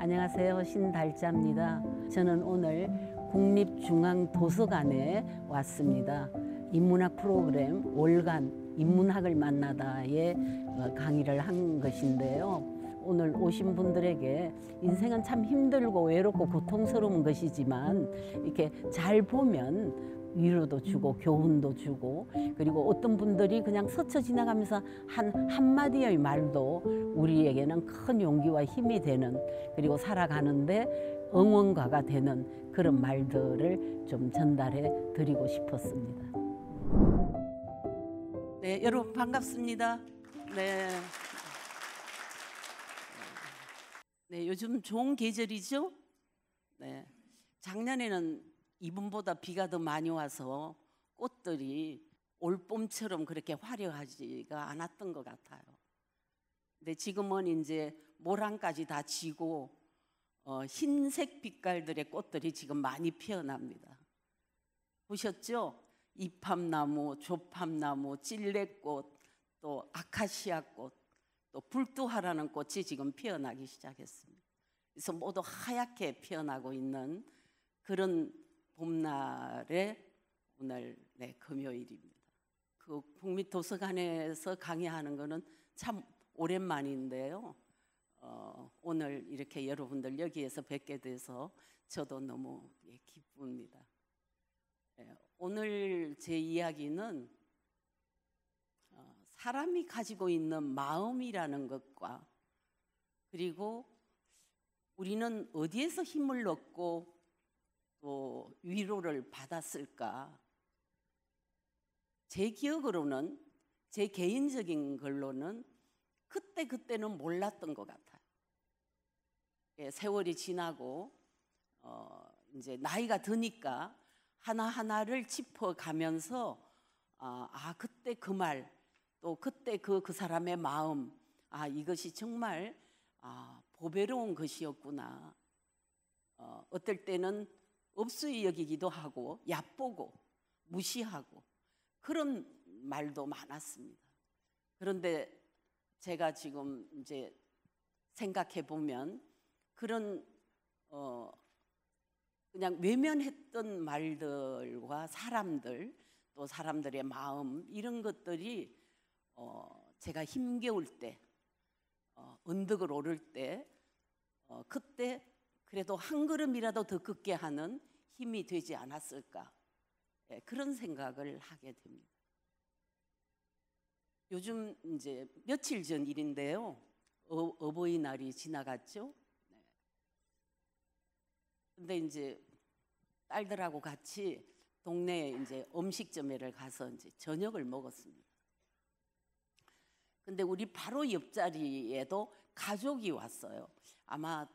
안녕하세요. 신달자입니다. 저는 오늘 국립중앙도서관에 왔습니다. 인문학 프로그램 월간 인문학을 만나다에 강의를 한 것인데요. 오늘 오신 분들에게 인생은 참 힘들고 외롭고 고통스러운 것이지만 이렇게 잘 보면 위로도 주고 교훈도 주고, 그리고 어떤 분들이 그냥 스쳐 지나가면서 한마디의 말도 우리에게는 큰 용기와 힘이 되는, 그리고 살아가는데 응원가가 되는 그런 말들을 좀 전달해 드리고 싶었습니다. 네, 여러분 반갑습니다. 네, 요즘 좋은 계절이죠? 네. 작년에는 이분보다 비가 더 많이 와서 꽃들이 올봄처럼 그렇게 화려하지가 않았던 것 같아요. 근데 지금은 이제 모랑까지 다 지고 흰색 빛깔들의 꽃들이 지금 많이 피어납니다. 보셨죠? 이팝나무, 조팝나무, 찔레꽃, 또 아카시아꽃, 또 불두하라는 꽃이 지금 피어나기 시작했습니다. 그래서 모두 하얗게 피어나고 있는 그런 봄날에 오늘 금요일입니다. 그 국립도서관에서 강의하는 거는 참 오랜만인데요. 오늘 이렇게 여러분들 여기에서 뵙게 돼서 저도 너무 기쁩니다. 오늘 제 이야기는 사람이 가지고 있는 마음이라는 것과, 그리고 우리는 어디에서 힘을 얻고 또 위로를 받았을까? 제 기억으로는, 제 개인적인 걸로는 그때는 몰랐던 것 같아요. 세월이 지나고 이제 나이가 드니까 하나하나를 짚어가면서 그때 그 말, 또 그때 그 사람의 마음, 이것이 정말 보배로운 것이었구나. 어떨 때는 업수이 여기기도 하고 얕보고 무시하고 그런 말도 많았습니다. 그런데 제가 지금 이제 생각해 보면 그런 그냥 외면했던 말들과 사람들, 또 사람들의 마음, 이런 것들이 제가 힘겨울 때, 언덕을 오를 때, 그때 그래도 한 걸음이라도 더 걷게 하는 힘이 되지 않았을까, 그런 생각을 하게 됩니다. 요즘 이제 며칠 전 일인데요. 어버이날이 지나갔죠. 근데 이제 딸들하고 같이 동네에 이제 음식점에를 가서 이제 저녁을 먹었습니다. 근데 우리 바로 옆자리에도 가족이 왔어요. 아마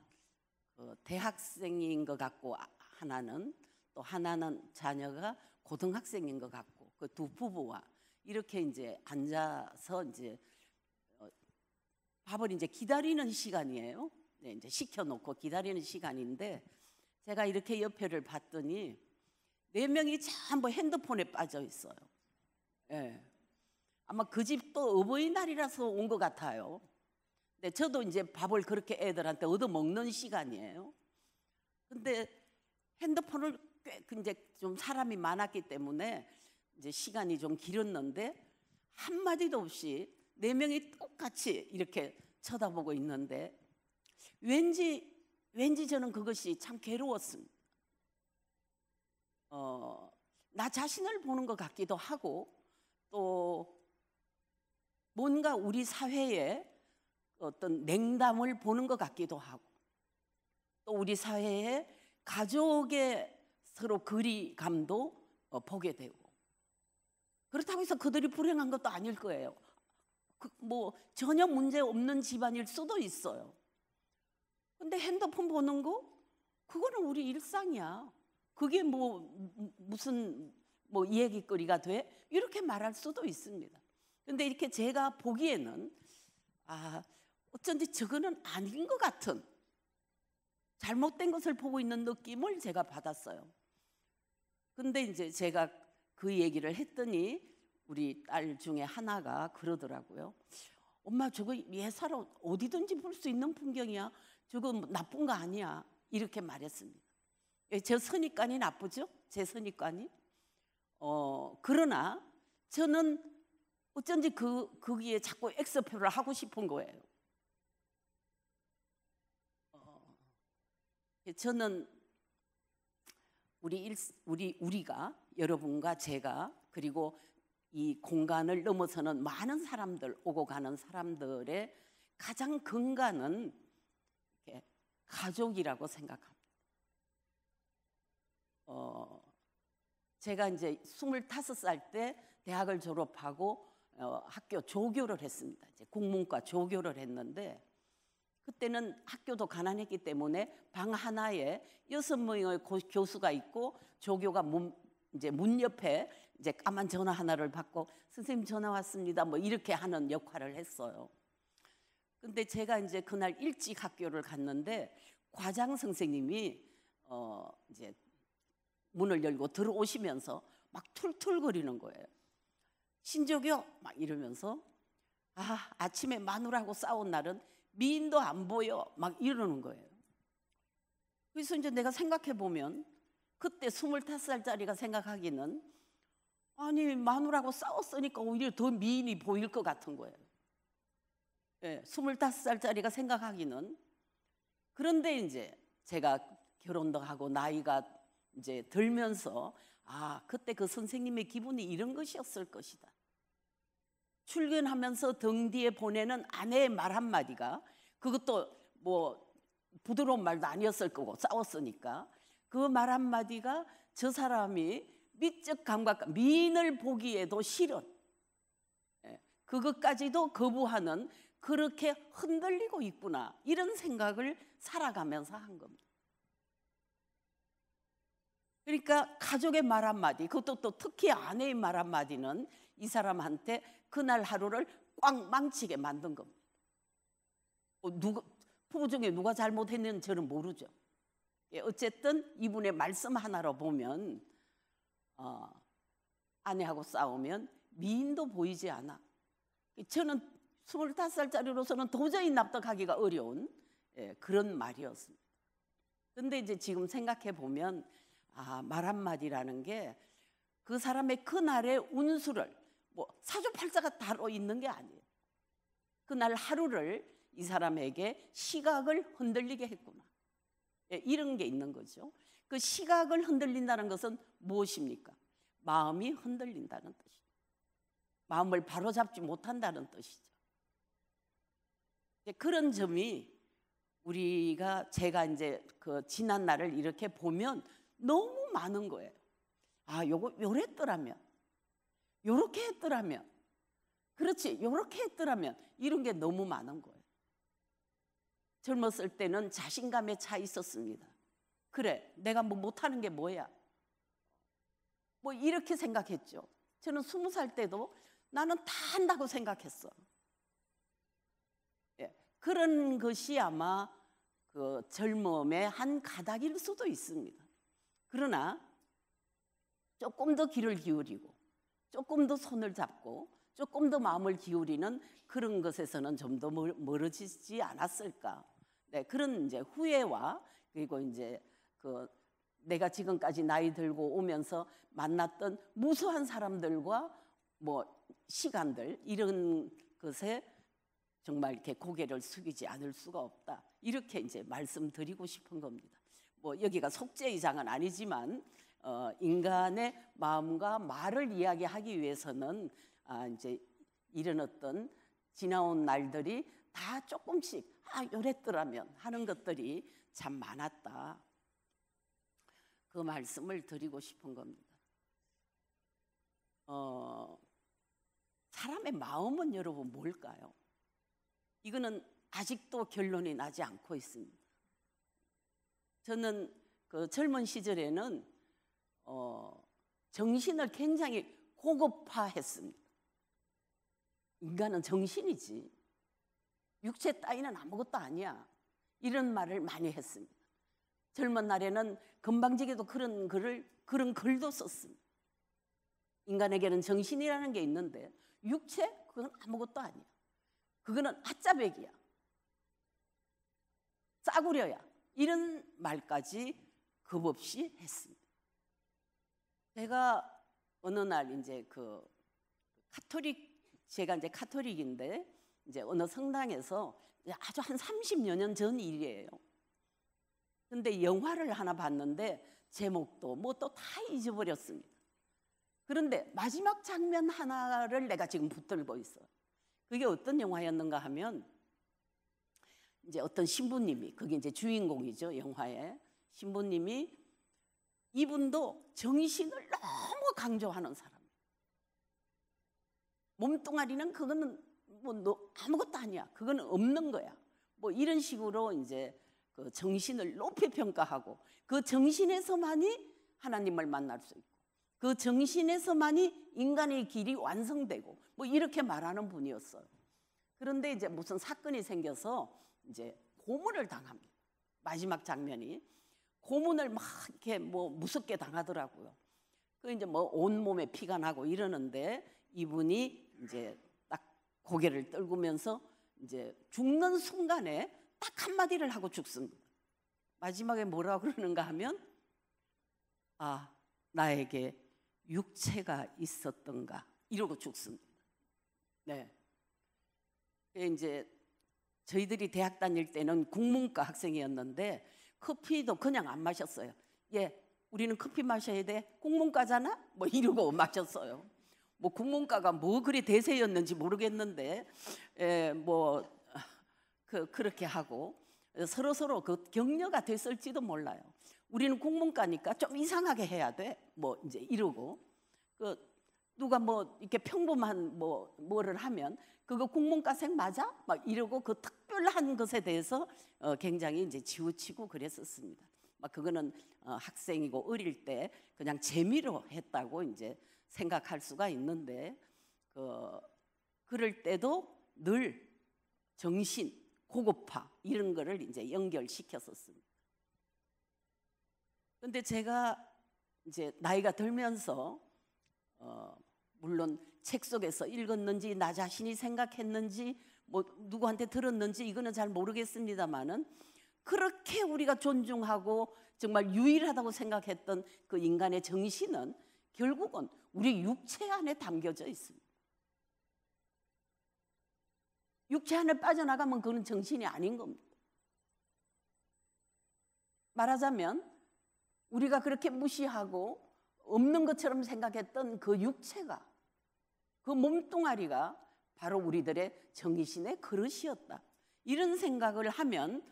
대학생인 것 같고 하나는, 또 하나는 자녀가 고등학생인 것 같고, 그 두 부부와 이렇게 이제 앉아서 이제 밥을 이제 기다리는 시간이에요. 네, 이제 시켜놓고 기다리는 시간인데 제가 이렇게 옆에를 봤더니 4명이 전부 핸드폰에 빠져 있어요. 네. 아마 그 집도 어버이날이라서 온 것 같아요. 근데 저도 이제 밥을 그렇게 애들한테 얻어먹는 시간이에요. 근데 핸드폰을 꽤 이제 좀 사람이 많았기 때문에 이제 시간이 좀 길었는데 한마디도 없이 4명이 똑같이 이렇게 쳐다보고 있는데 왠지 저는 그것이 참 괴로웠습니다. 나 자신을 보는 것 같기도 하고, 또 뭔가 우리 사회에 어떤 냉담을 보는 것 같기도 하고, 또 우리 사회에 가족의 서로 거리감도 보게 되고, 그렇다고 해서 그들이 불행한 것도 아닐 거예요. 뭐 전혀 문제 없는 집안일 수도 있어요. 근데 핸드폰 보는 거, 그거는 우리 일상이야. 그게 뭐 무슨 뭐 얘기거리가 돼? 이렇게 말할 수도 있습니다. 근데 이렇게 제가 보기에는 어쩐지 저거는 아닌 것 같은, 잘못된 것을 보고 있는 느낌을 제가 받았어요. 근데 이제 제가 그 얘기를 했더니 우리 딸 중에 하나가 그러더라고요. 엄마, 저거 예사로 어디든지 볼 수 있는 풍경이야. 저거 나쁜 거 아니야. 이렇게 말했습니다. 제 선입관이 나쁘죠? 제 선입관이. 그러나 저는 어쩐지 거기에 자꾸 엑스표를 하고 싶은 거예요. 저는 우리가 여러분과 제가 그리고 이 공간을 넘어서는 많은 사람들 오고 가는 사람들의 가장 근간은 가족이라고 생각합니다. 제가 이제 25살 때 대학을 졸업하고 학교 조교를 했습니다. 이제 국문과 조교를 했는데 그때는 학교도 가난했기 때문에 방 하나에 6명의 교수가 있고 조교가 이제 문 옆에 이제 까만 전화 하나를 받고 선생님 전화 왔습니다. 뭐 이렇게 하는 역할을 했어요. 근데 제가 이제 그날 일찍 학교를 갔는데 과장 선생님이 이제 문을 열고 들어오시면서 막 툴툴거리는 거예요. 신조교 막 이러면서 아침에 마누라하고 싸운 날은 미인도 안 보여 막 이러는 거예요. 그래서 이제 내가 생각해 보면 그때 25살짜리가 생각하기는 아니 마누라하고 싸웠으니까 오히려 더 미인이 보일 것 같은 거예요. 25살짜리가 생각하기는. 그런데 이제 제가 결혼도 하고 나이가 이제 들면서 그때 그 선생님의 기분이 이런 것이었을 것이다. 출근하면서 등 뒤에 보내는 아내의 말 한마디가, 그것도 뭐 부드러운 말도 아니었을 거고 싸웠으니까, 그 말 한마디가 저 사람이 미적 감각, 미인을 보기에도 싫은, 그것까지도 거부하는, 그렇게 흔들리고 있구나, 이런 생각을 살아가면서 한 겁니다. 그러니까 가족의 말 한마디, 그것도 또 특히 아내의 말 한마디는 이 사람한테 그날 하루를 꽉 망치게 만든 겁니다. 부부 중에 누가 잘못했는지 저는 모르죠. 어쨌든 이분의 말씀 하나로 보면 아내하고 싸우면 미인도 보이지 않아. 저는 25살짜리로서는 도저히 납득하기가 어려운 그런 말이었습니다. 그런데 이제 지금 생각해 보면 말 한마디라는 게 그 사람의 그날의 운수를 뭐 사주팔자가 따로 있는 게 아니에요. 그날 하루를 이 사람에게 시각을 흔들리게 했구나, 이런 게 있는 거죠. 그 시각을 흔들린다는 것은 무엇입니까? 마음이 흔들린다는 뜻이죠. 마음을 바로잡지 못한다는 뜻이죠. 그런 점이 제가 이제 그 지난 날을 이렇게 보면 너무 많은 거예요. 요랬더라면, 요렇게 했더라면, 그렇지, 요렇게 했더라면, 이런 게 너무 많은 거예요. 젊었을 때는 자신감에 차 있었습니다. 그래, 내가 뭐 못하는 게 뭐야, 뭐 이렇게 생각했죠. 저는 20살 때도 나는 다 한다고 생각했어. 그런 것이 아마 그 젊음의 한 가닥일 수도 있습니다. 그러나 조금 더 귀를 기울이고 조금 더 손을 잡고 조금 더 마음을 기울이는 그런 것에서는 좀 더 멀어지지 않았을까. 그런 이제 후회와, 그리고 이제 내가 지금까지 나이 들고 오면서 만났던 무수한 사람들과 뭐 시간들, 이런 것에 정말 이렇게 고개를 숙이지 않을 수가 없다, 이렇게 이제 말씀드리고 싶은 겁니다. 뭐 여기가 속죄의장은 아니지만 인간의 마음과 말을 이야기하기 위해서는 이제 이런 어떤 지나온 날들이 다 조금씩 요랬더라면 하는 것들이 참 많았다, 그 말씀을 드리고 싶은 겁니다. 사람의 마음은 여러분 뭘까요? 이거는 아직도 결론이 나지 않고 있습니다. 저는 그 젊은 시절에는 정신을 굉장히 고급화했습니다. 인간은 정신이지 육체 따위는 아무것도 아니야, 이런 말을 많이 했습니다. 젊은 날에는 건방지게도 그런 글도 썼습니다. 인간에게는 정신이라는 게 있는데 육체? 그건 아무것도 아니야. 그거는 아짜배기야. 싸구려야 이런 말까지 겁없이 했습니다. 제가 어느 날 이제 제가 이제 카톨릭인데 이제 어느 성당에서 아주 한 30여 년 전 일이에요. 근데 영화를 하나 봤는데 제목도 뭐 또 다 잊어버렸습니다. 그런데 마지막 장면 하나를 내가 지금 붙들고 있어요. 그게 어떤 영화였는가 하면 이제 어떤 신부님이, 그게 이제 주인공이죠, 영화에. 신부님이, 이분도 정신을 너무 강조하는 사람. 몸뚱아리는 그거는 뭐 아무것도 아니야. 그거는 없는 거야. 뭐 이런 식으로 이제 그 정신을 높이 평가하고 그 정신에서만이 하나님을 만날 수 있고 그 정신에서만이 인간의 길이 완성되고 뭐 이렇게 말하는 분이었어요. 그런데 이제 무슨 사건이 생겨서 이제 고문을 당합니다. 마지막 장면이 고문을 막 이렇게 뭐 무섭게 당하더라고요. 그 이제 뭐 온몸에 피가 나고 이러는데 이분이 이제 딱 고개를 떨구면서 이제 죽는 순간에 딱 한마디를 하고 죽습니다. 마지막에 뭐라고 그러는가 하면 아, 나에게 육체가 있었던가 이러고 죽습니다. 네. 이제 저희들이 대학 다닐 때는 국문과 학생이었는데 커피도 그냥 안 마셨어요. 예, 우리는 커피 마셔야 돼. 국문과잖아? 뭐 이러고 마셨어요. 뭐 국문과가 뭐 그리 대세였는지 모르겠는데 그렇게 하고 서로 그 격려가 됐을지도 몰라요. 우리는 국문과니까 좀 이상하게 해야 돼. 뭐 이제 이러고 누가 뭐 이렇게 평범한 뭐를 하면 그거 국문과생 맞아? 막 이러고 그 특별한 것에 대해서 굉장히 이제 치우치고 그랬었습니다. 막 그거는 학생이고 어릴 때 그냥 재미로 했다고 이제 생각할 수가 있는데 그럴 때도 늘 정신, 고급화 이런 거를 이제 연결시켰었습니다. 근데 제가 이제 나이가 들면서 물론 책 속에서 읽었는지 나 자신이 생각했는지 뭐 누구한테 들었는지 이거는 잘 모르겠습니다만은 그렇게 우리가 존중하고 정말 유일하다고 생각했던 그 인간의 정신은 결국은 우리 육체 안에 담겨져 있습니다. 육체 안에 빠져나가면 그건 정신이 아닌 겁니다. 말하자면 우리가 그렇게 무시하고 없는 것처럼 생각했던 그 육체가, 그 몸뚱아리가 바로 우리들의 정신의 그릇이었다. 이런 생각을 하면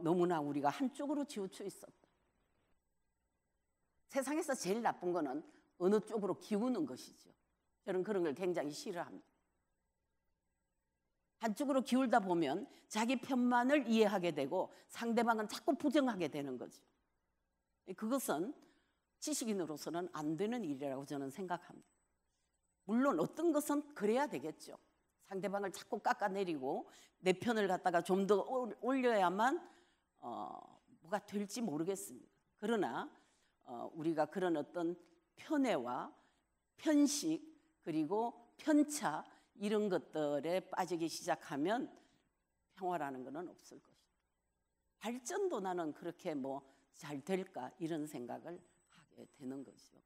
너무나 우리가 한쪽으로 치우쳐 있었다. 세상에서 제일 나쁜 거는 어느 쪽으로 기우는 것이죠. 저는 그런 걸 굉장히 싫어합니다. 한쪽으로 기울다 보면 자기 편만을 이해하게 되고 상대방은 자꾸 부정하게 되는 거죠. 그것은 지식인으로서는 안 되는 일이라고 저는 생각합니다. 물론 어떤 것은 그래야 되겠죠. 상대방을 자꾸 깎아내리고 내 편을 갖다가 좀 더 올려야만 뭐가 될지 모르겠습니다. 그러나 우리가 그런 어떤 편애와 편식 그리고 편차 이런 것들에 빠지기 시작하면 평화라는 것은 없을 것이다. 발전도 나는 그렇게 뭐 잘 될까 이런 생각을 하게 되는 거죠.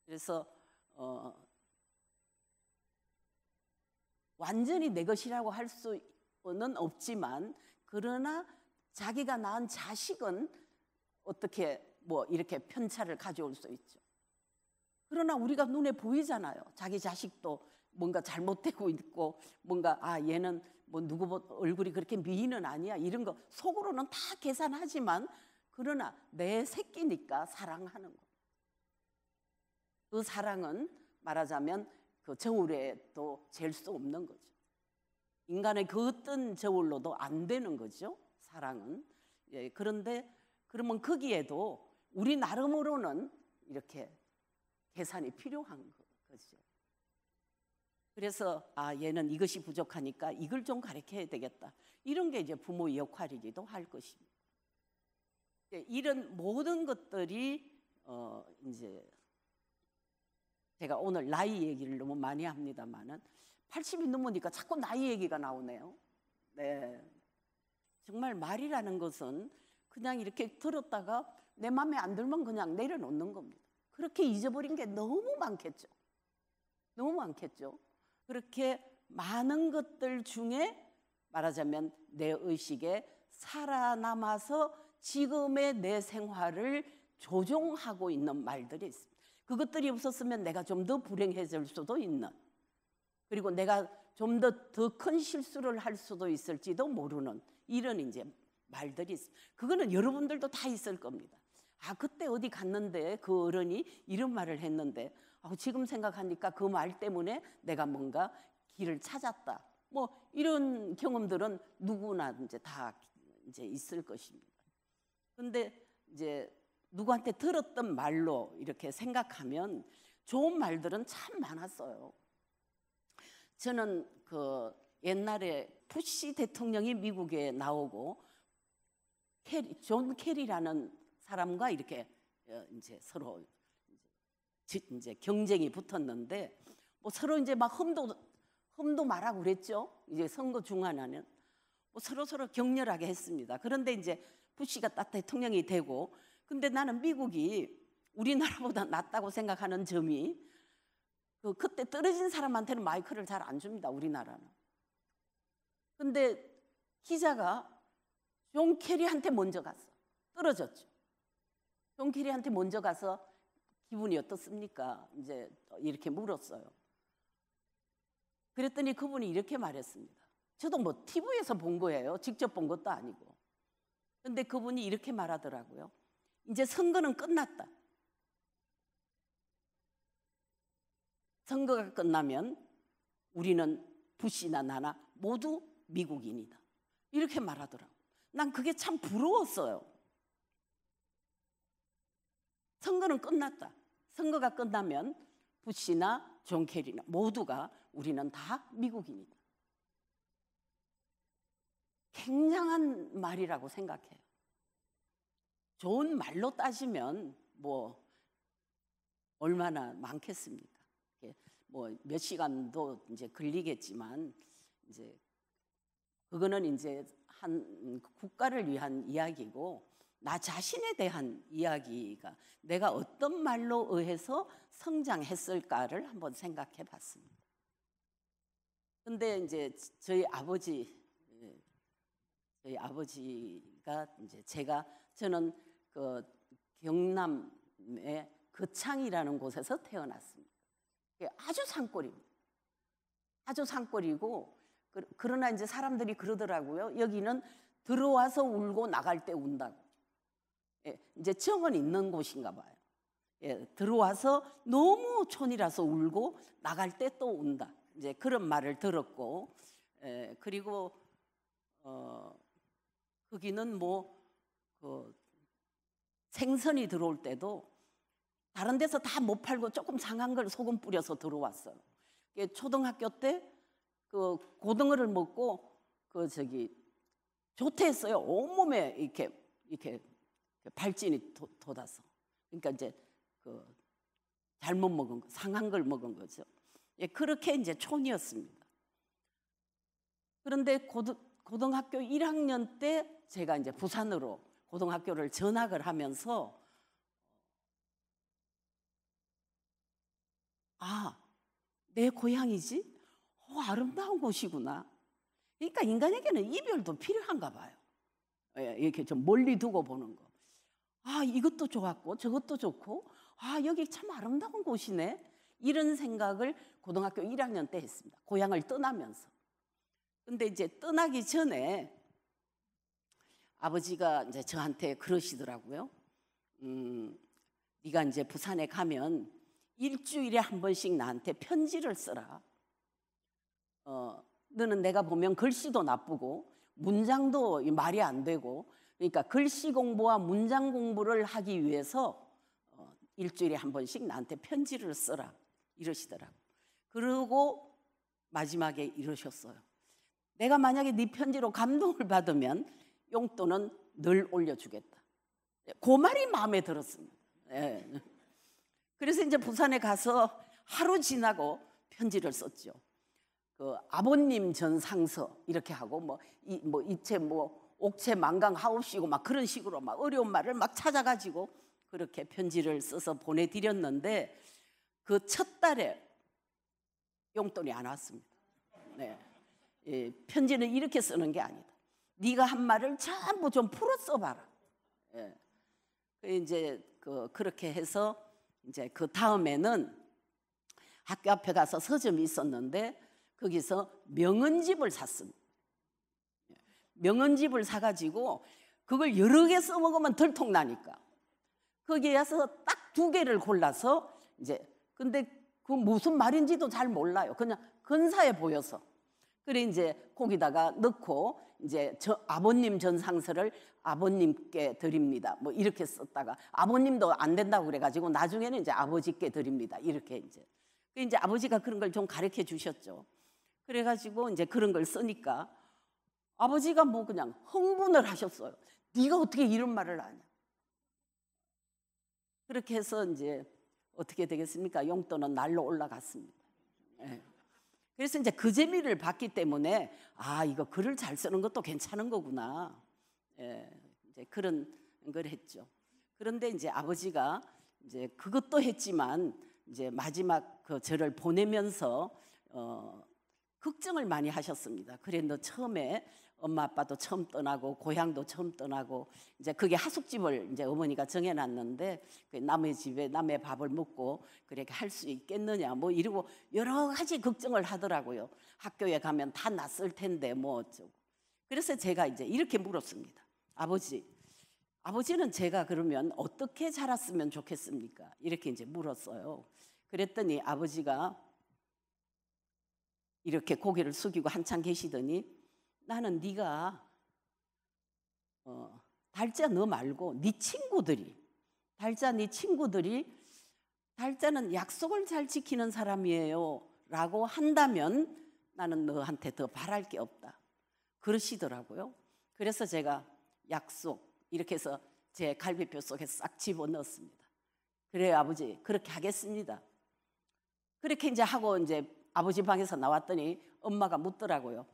그래서 완전히 내 것이라고 할 수는 없지만 그러나 자기가 낳은 자식은 어떻게 뭐 이렇게 편차를 가져올 수 있죠. 그러나 우리가 눈에 보이잖아요. 자기 자식도 뭔가 잘못되고 있고 뭔가 얘는 뭐 누구 얼굴이 그렇게 미인은 아니야 이런 거 속으로는 다 계산하지만 그러나 내 새끼니까 사랑하는 거. 그 사랑은 말하자면 그 저울에도 잴 수 없는 거죠. 인간의 그 어떤 저울로도 안 되는 거죠. 사랑은. 예, 그런데 그러면 거기에도 우리 나름으로는 이렇게 계산이 필요한 거죠. 그래서 얘는 이것이 부족하니까 이걸 좀 가르쳐야 되겠다. 이런 게 이제 부모의 역할이기도 할 것입니다. 이런 모든 것들이 이제 제가 오늘 나이 얘기를 너무 많이 합니다만은 80이 넘으니까 자꾸 나이 얘기가 나오네요. 네. 정말 말이라는 것은 그냥 이렇게 들었다가 내 마음에 안 들면 그냥 내려놓는 겁니다. 그렇게 잊어버린 게 너무 많겠죠. 너무 많겠죠. 그렇게 많은 것들 중에 말하자면 내 의식에 살아남아서 지금의 내 생활을 조종하고 있는 말들이 있습니다. 그것들이 없었으면 내가 좀 더 불행해질 수도 있는, 그리고 내가 좀 더 큰 실수를 할 수도 있을지도 모르는 이런 이제 말들이 있습니다. 그거는 여러분들도 다 있을 겁니다. 아, 그때 어디 갔는데 그 어른이 이런 말을 했는데 지금 생각하니까 그 말 때문에 내가 뭔가 길을 찾았다. 뭐 이런 경험들은 누구나 이제 다 이제 있을 것입니다. 근데 이제 누구한테 들었던 말로 이렇게 생각하면 좋은 말들은 참 많았어요. 저는 그 옛날에 부시 대통령이 미국에 나오고 존 캐리라는 사람과 이렇게 이제 서로 이제 경쟁이 붙었는데 뭐 서로 이제 막 흠도 말하고 그랬죠. 이제 선거 중간에는 뭐 서로 격렬하게 했습니다. 그런데 이제 부시가 딱 대통령이 되고, 근데 나는 미국이 우리나라보다 낫다고 생각하는 점이 그때 떨어진 사람한테는 마이크를 잘 안 줍니다. 우리나라는. 근데 기자가 존 캐리한테 먼저 갔어. 떨어졌죠. 존 캐리한테 먼저 가서 기분이 어떻습니까? 이제 이렇게 물었어요. 그랬더니 그분이 이렇게 말했습니다. 저도 뭐 TV에서 본 거예요. 직접 본 것도 아니고. 근데 그분이 이렇게 말하더라고요. 이제 선거는 끝났다. 선거가 끝나면 우리는 부시나 나나 모두 미국인이다. 이렇게 말하더라고요. 난 그게 참 부러웠어요. 선거는 끝났다. 선거가 끝나면 부시나 존 캐리나 모두가 우리는 다 미국인이다. 굉장한 말이라고 생각해요. 좋은 말로 따지면 뭐 얼마나 많겠습니까? 뭐 몇 시간도 이제 걸리겠지만 이제 그거는 이제 한 국가를 위한 이야기고, 나 자신에 대한 이야기가 내가 어떤 말로 의해서 성장했을까를 한번 생각해 봤습니다. 근데 이제 저희 아버지가 이제 저는 그 경남의 거창이라는 곳에서 태어났습니다. 아주 산골입니다. 아주 산골이고, 그러나 이제 사람들이 그러더라고요. 여기는 들어와서 울고 나갈 때 운다고. 이제 정은 있는 곳인가 봐요. 들어와서 너무 촌이라서 울고 나갈 때 또 운다. 이제 그런 말을 들었고, 그리고 거기는 뭐 생선이 들어올 때도 다른 데서 다 못 팔고 조금 상한 걸 소금 뿌려서 들어왔어요. 초등학교 때 그 고등어를 먹고 조퇴했어요. 온몸에 이렇게 발진이 돋아서. 그러니까 이제 잘못 먹은 거, 상한 걸 먹은 거죠. 그렇게 이제 촌이었습니다. 그런데 고등학교 1학년 때 제가 이제 부산으로 고등학교를 전학을 하면서 내 고향이지? 아름다운 곳이구나. 그러니까 인간에게는 이별도 필요한가 봐요. 이렇게 좀 멀리 두고 보는 거. 이것도 좋았고 저것도 좋고, 여기 참 아름다운 곳이네. 이런 생각을 고등학교 1학년 때 했습니다. 고향을 떠나면서. 근데 이제 떠나기 전에 아버지가 이제 저한테 그러시더라고요. 네가 이제 부산에 가면 일주일에 한 번씩 나한테 편지를 써라. 너는 내가 보면 글씨도 나쁘고 문장도 말이 안 되고, 그러니까 글씨 공부와 문장 공부를 하기 위해서 일주일에 한 번씩 나한테 편지를 써라. 이러시더라고요. 그리고 마지막에 이러셨어요. 내가 만약에 네 편지로 감동을 받으면 용돈은 늘 올려주겠다. 그 말이 마음에 들었습니다. 그래서 이제 부산에 가서 하루 지나고 편지를 썼죠. 아버님 전상서 이렇게 하고 이체 옥체 망강하옵시고 막 그런 식으로 막 어려운 말을 막 찾아가지고 그렇게 편지를 써서 보내드렸는데 그 첫 달에 용돈이 안 왔습니다. 네. 예, 편지는 이렇게 쓰는 게 아니다. 네가 한 말을 전부 좀 풀어 써봐라. 예. 이제 그렇게 해서 이제 그 다음에는 학교 앞에 가서 서점이 있었는데 거기서 명언집을 샀습니다. 명언집을 사가지고 그걸 여러 개 써먹으면 들통나니까 거기에 와서 딱 2개를 골라서 이제 근데 그 무슨 말인지도 잘 몰라요. 그냥 근사해 보여서 그래 이제 거기다가 넣고 이제 아버님 전상서를 아버님께 드립니다. 뭐 이렇게 썼다가 아버님도 안 된다고 그래가지고 나중에는 이제 아버지께 드립니다. 이렇게 이제 아버지가 그런 걸 좀 가르쳐 주셨죠. 그래가지고 이제 그런 걸 쓰니까 아버지가 뭐 그냥 흥분을 하셨어요. 네가 어떻게 이런 말을 하냐. 그렇게 해서 이제 어떻게 되겠습니까? 용돈은 날로 올라갔습니다. 예. 그래서 이제 그 재미를 봤기 때문에 아 이거 글을 잘 쓰는 것도 괜찮은 거구나. 예. 이제 그런 걸 했죠. 그런데 이제 아버지가 이제 그것도 했지만 이제 마지막 저를 보내면서 걱정을 많이 하셨습니다. 그래 너 처음에 엄마 아빠도 처음 떠나고 고향도 처음 떠나고 이제 그게 하숙집을 이제 어머니가 정해놨는데 남의 집에 남의 밥을 먹고 그렇게 할 수 있겠느냐 뭐 이러고 여러 가지 걱정을 하더라고요. 학교에 가면 다 낯설 텐데 뭐 어쩌고. 그래서 제가 이제 이렇게 물었습니다. 아버지는 제가 그러면 어떻게 자랐으면 좋겠습니까? 이렇게 이제 물었어요. 그랬더니 아버지가 이렇게 고개를 숙이고 한참 계시더니 나는 네가 달자 너 말고 네 친구들이 달자는 약속을 잘 지키는 사람이에요 라고 한다면 나는 너한테 더 바랄 게 없다 그러시더라고요. 그래서 제가 약속 이렇게 해서 제 갈비뼈 속에 싹 집어넣었습니다. 그래요 아버지 그렇게 하겠습니다. 그렇게 이제 하고 이제 아버지 방에서 나왔더니 엄마가 묻더라고요.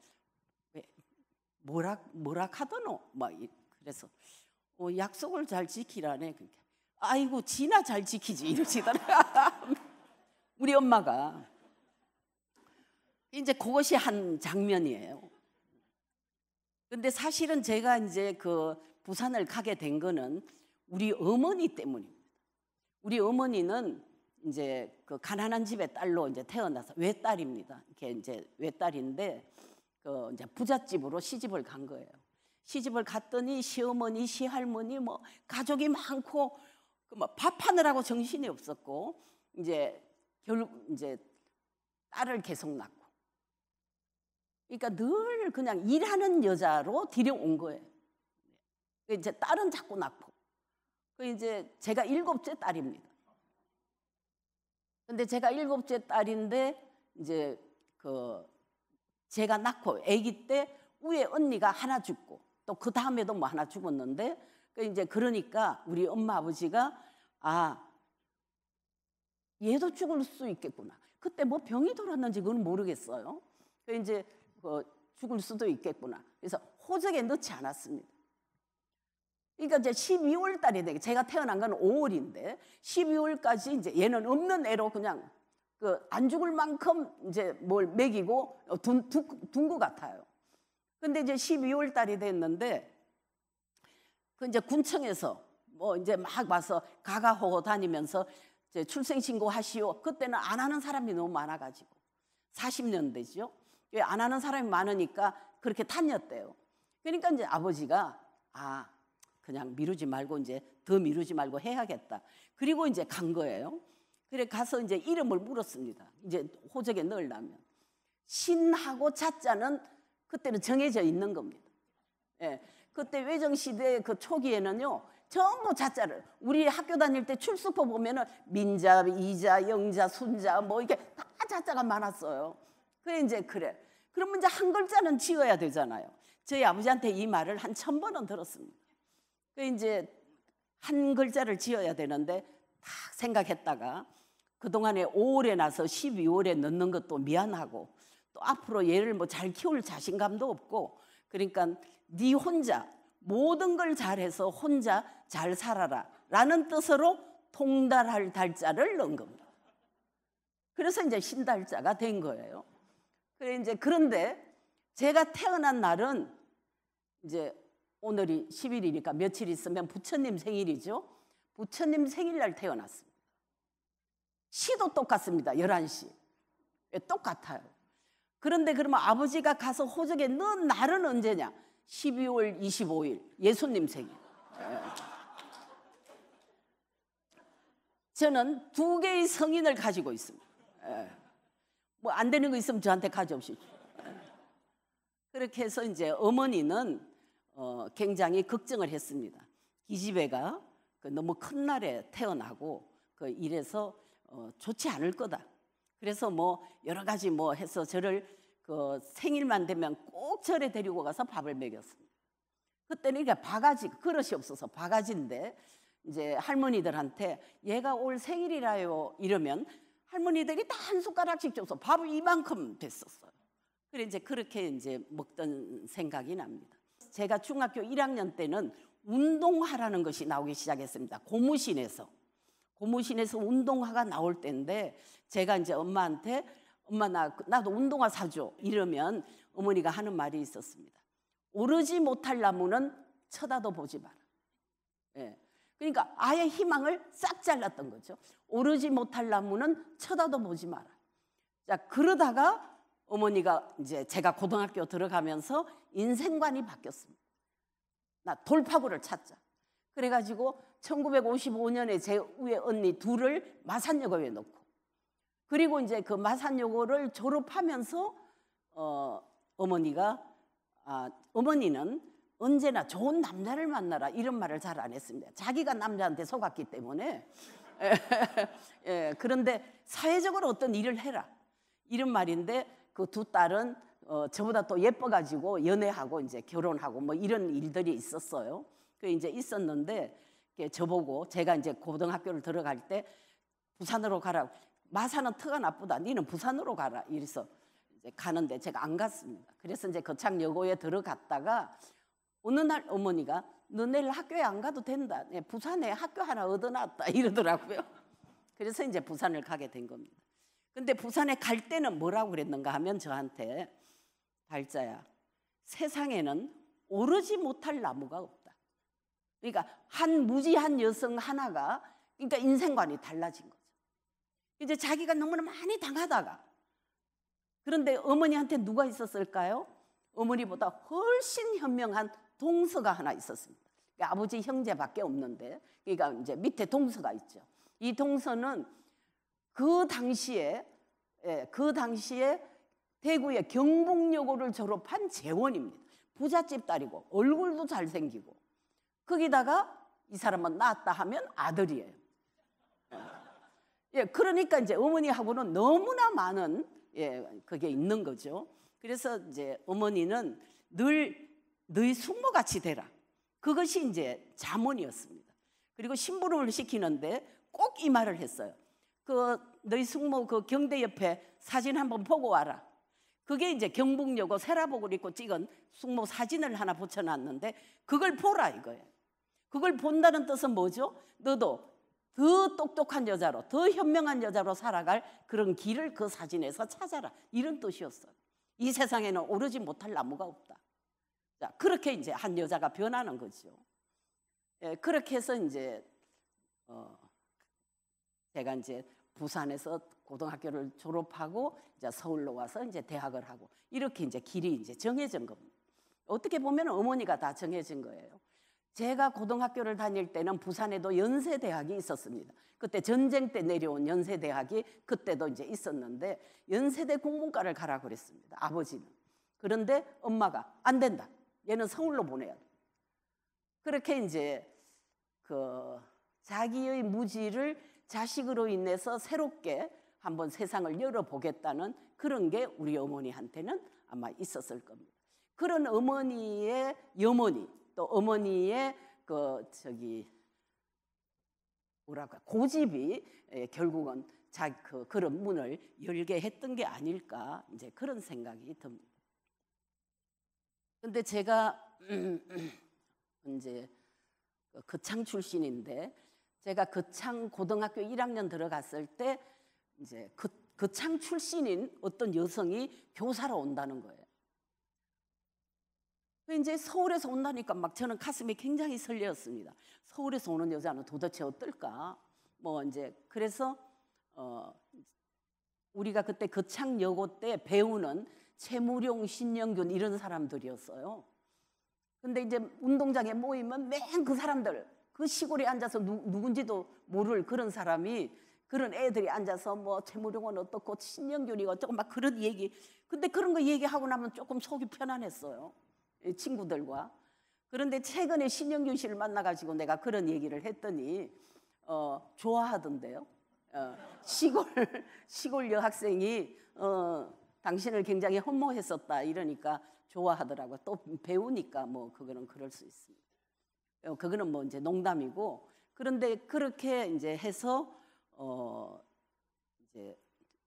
뭐라 하더노? 막 그래서 약속을 잘 지키라네. 그러니까 아이고 지나 잘 지키지 이러시더라. 우리 엄마가 이제 그것이 한 장면이에요. 근데 사실은 제가 이제 그 부산을 가게 된 거는 우리 어머니 때문입니다. 우리 어머니는 이제 그 가난한 집의 딸로 이제 태어나서 외딸입니다. 이게 이제 외딸인데 그 이제 부잣집으로 시집을 간 거예요. 시집을 갔더니 시어머니, 시할머니 뭐 가족이 많고 그 뭐 밥하느라고 정신이 없었고 이제 결국 이제 딸을 계속 낳고 그러니까 늘 그냥 일하는 여자로 들여온 거예요. 이제 딸은 자꾸 낳고 그 이제 제가 7째 딸입니다. 근데 제가 7째 딸인데 이제 제가 낳고 아기 때 위에 언니가 하나 죽고 또 그 다음에도 뭐 하나 죽었는데 이제 그러니까 우리 엄마 아버지가 얘도 죽을 수 있겠구나. 그때 뭐 병이 돌았는지 그건 모르겠어요. 이제 죽을 수도 있겠구나. 그래서 호적에 넣지 않았습니다. 그러니까 이제 12월 달이 되게 제가 태어난 건 5월인데 12월까지 이제 얘는 없는 애로 그냥 안 죽을 만큼 이제 뭘 먹이고 둔 것 같아요. 근데 이제 12월 달이 됐는데 그 이제 군청에서 뭐 이제 막 와서 가가호호 다니면서 이제 출생신고 하시오. 그때는 안 하는 사람이 너무 많아가지고 40년대죠. 안 하는 사람이 많으니까 그렇게 다녔대요. 그러니까 이제 아버지가 그냥 미루지 말고 이제 더 미루지 말고 해야겠다. 그리고 이제 간 거예요. 그래 가서 이제 이름을 물었습니다. 이제 호적에 넣으려면 신하고 자자는 그때는 정해져 있는 겁니다. 예, 그때 외정시대 그 초기에는요 전부 자자를 우리 학교 다닐 때 출석부 보면은 민자, 이자, 영자, 순자 뭐 이게 다 자자가 많았어요. 그래 이제 그러면 이제 한 글자는 지어야 되잖아요. 저희 아버지한테 이 말을 한 1000번은 들었습니다. 그 이제 한 글자를 지어야 되는데 딱 생각했다가 그동안에 5월에 나서 12월에 넣는 것도 미안하고 또 앞으로 얘를 뭐 잘 키울 자신감도 없고 그러니까 네 혼자 모든 걸 잘해서 혼자 잘 살아라 라는 뜻으로 통달할 달자를 넣은 겁니다. 그래서 이제 신달자가 된 거예요. 그런데 제가 태어난 날은 이제 오늘이 10일이니까 며칠 있으면 부처님 생일이죠. 부처님 생일날 태어났습니다. 시도 똑같습니다. 11시. 똑같아요. 그런데 그러면 아버지가 가서 호적에 넣은 날은 언제냐? 12월 25일 예수님 생일. 저는 2개의 성인을 가지고 있습니다. 뭐 안 되는 거 있으면 저한테 가져오십시오. 그렇게 해서 이제 어머니는 굉장히 걱정을 했습니다. 기집애가 너무 큰 날에 태어나고 이래서 좋지 않을 거다. 그래서 뭐 여러 가지 뭐 해서 저를 생일만 되면 꼭 절에 데리고 가서 밥을 먹였습니다. 그때는 이게 바가지 그릇이 없어서 바가지인데 이제 할머니들한테 얘가 올 생일이라요 이러면 할머니들이 다 한 숟가락씩 줘서 밥을 이만큼 됐었어요. 그래 이제 그렇게 이제 먹던 생각이 납니다. 제가 중학교 1학년 때는 운동화라는 것이 나오기 시작했습니다. 고무신에서 운동화가 나올 때인데 제가 이제 엄마한테 엄마 나도 운동화 사줘 이러면 어머니가 하는 말이 있었습니다. 오르지 못할 나무는 쳐다도 보지 마라. 예. 그러니까 아예 희망을 싹 잘랐던 거죠. 오르지 못할 나무는 쳐다도 보지 마라. 자, 그러다가 어머니가 이제 제가 고등학교 들어가면서 인생관이 바뀌었습니다. 나 돌파구를 찾자. 그래가지고 1955년에 제 위에 언니 둘을 마산여고에 놓고 그리고 이제 그 마산여고를 졸업하면서 어머니는 언제나 좋은 남자를 만나라 이런 말을 잘 안 했습니다. 자기가 남자한테 속았기 때문에 그런데 사회적으로 어떤 일을 해라 이런 말인데 그 두 딸은 저보다 또 예뻐가지고 연애하고 이제 결혼하고 뭐 이런 일들이 있었어요. 그 이제 있었는데 저보고 제가 이제 고등학교를 들어갈 때 부산으로 가라고 마산은 터가 나쁘다. 니는 부산으로 가라. 이래서 이제 가는데 제가 안 갔습니다. 그래서 이제 거창여고에 들어갔다가 어느 날 어머니가 너 내일 학교에 안 가도 된다. 부산에 학교 하나 얻어놨다 이러더라고요. 그래서 이제 부산을 가게 된 겁니다. 근데 부산에 갈 때는 뭐라고 그랬는가 하면 저한테 달자야 세상에는 오르지 못할 나무가 없다. 그러니까 한 무지한 여성 하나가 그러니까 인생관이 달라진 거죠. 이제 자기가 너무나 많이 당하다가 그런데 어머니한테 누가 있었을까요? 어머니보다 훨씬 현명한 동서가 하나 있었습니다. 그러니까 아버지 형제밖에 없는데 그러니까 이제 밑에 동서가 있죠. 이 동서는 그 당시에 대구의 경복여고를 졸업한 재원입니다. 부잣집 딸이고 얼굴도 잘생기고 거기다가 이 사람은 낳았다 하면 아들이에요. 그러니까 이제 어머니하고는 너무나 많은 그게 있는 거죠. 그래서 이제 어머니는 늘 너희 숙모같이 되라. 그것이 이제 자문이었습니다. 그리고 심부름을 시키는데 꼭 이 말을 했어요. 너희 숙모 그 경대 옆에 사진 한번 보고 와라. 그게 이제 경복여고 세라복을 입고 찍은 숙모 사진을 하나 붙여놨는데 그걸 보라 이거예요. 그걸 본다는 뜻은 뭐죠? 너도 더 똑똑한 여자로 더 현명한 여자로 살아갈 그런 길을 그 사진에서 찾아라 이런 뜻이었어요. 이 세상에는 오르지 못할 나무가 없다. 자, 그렇게 이제 한 여자가 변하는 거죠. 그렇게 해서 이제 제가 이제 부산에서 고등학교를 졸업하고 이제 서울로 와서 이제 대학을 하고 이렇게 이제 길이 이제 정해진 겁니다. 어떻게 보면 어머니가 다 정해진 거예요. 제가 고등학교를 다닐 때는 부산에도 연세대학이 있었습니다. 그때 전쟁 때 내려온 연세대학이 그때도 이제 있었는데 연세대 국문과를 가라고 그랬습니다. 아버지는. 그런데 엄마가 안 된다. 얘는 서울로 보내야 돼. 그렇게 이제 자기의 무지를 자식으로 인해서 새롭게 한번 세상을 열어보겠다는 그런 게 우리 어머니한테는 아마 있었을 겁니다. 그런 어머니의 여머니 또 어머니의 고집이 결국은 그런 문을 열게 했던 게 아닐까 이제 그런 생각이 듭니다. 근데 제가 이제 거창 출신인데 제가 거창 고등학교 1학년 들어갔을 때 이제 거창 출신인 어떤 여성이 교사로 온다는 거예요. 이제 서울에서 온다니까 막 저는 가슴이 굉장히 설레었습니다. 서울에서 오는 여자는 도대체 어떨까? 뭐 이제 그래서 우리가 그때 거창여고 때 배우는 최무룡, 신영균 이런 사람들이었어요. 근데 이제 운동장에 모이면 맨 그 사람들, 그 시골에 앉아서 누군지도 모를 그런 사람이, 그런 애들이 앉아서 뭐 최무룡은 어떻고 신영균이 어쩌고 막 그런 얘기. 근데 그런 거 얘기하고 나면 조금 속이 편안했어요, 친구들과. 그런데 최근에 신영균 씨를 만나가지고 내가 그런 얘기를 했더니 좋아하던데요. 시골 여학생이 당신을 굉장히 흠모했었다 이러니까 좋아하더라고요. 또 배우니까 뭐 그거는 그럴 수 있습니다. 그거는 뭐 이제 농담이고. 그런데 그렇게 이제 해서 이제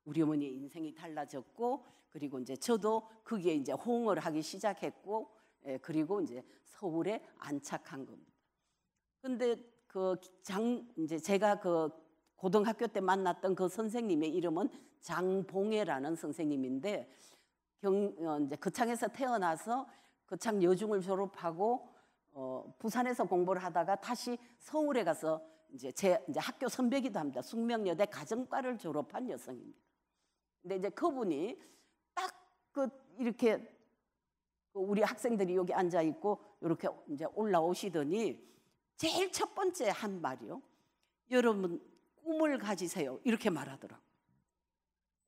우리 어머니의 인생이 달라졌고, 그리고 이제 저도 거기에 이제 호응을 하기 시작했고, 그리고 이제 서울에 안착한 겁니다. 근데 이제 제가 그 고등학교 때 만났던 그 선생님의 이름은 장봉혜라는 선생님인데, 이제 거창에서 태어나서 거창 여중을 졸업하고 부산에서 공부를 하다가 다시 서울에 가서 이제 이제 학교 선배기도 합니다. 숙명여대 가정과를 졸업한 여성입니다. 근데 이제 그분이 딱 이렇게 우리 학생들이 여기 앉아 있고 이렇게 이제 올라오시더니 제일 첫 번째 한 말이요. 여러분 꿈을 가지세요. 이렇게 말하더라고요.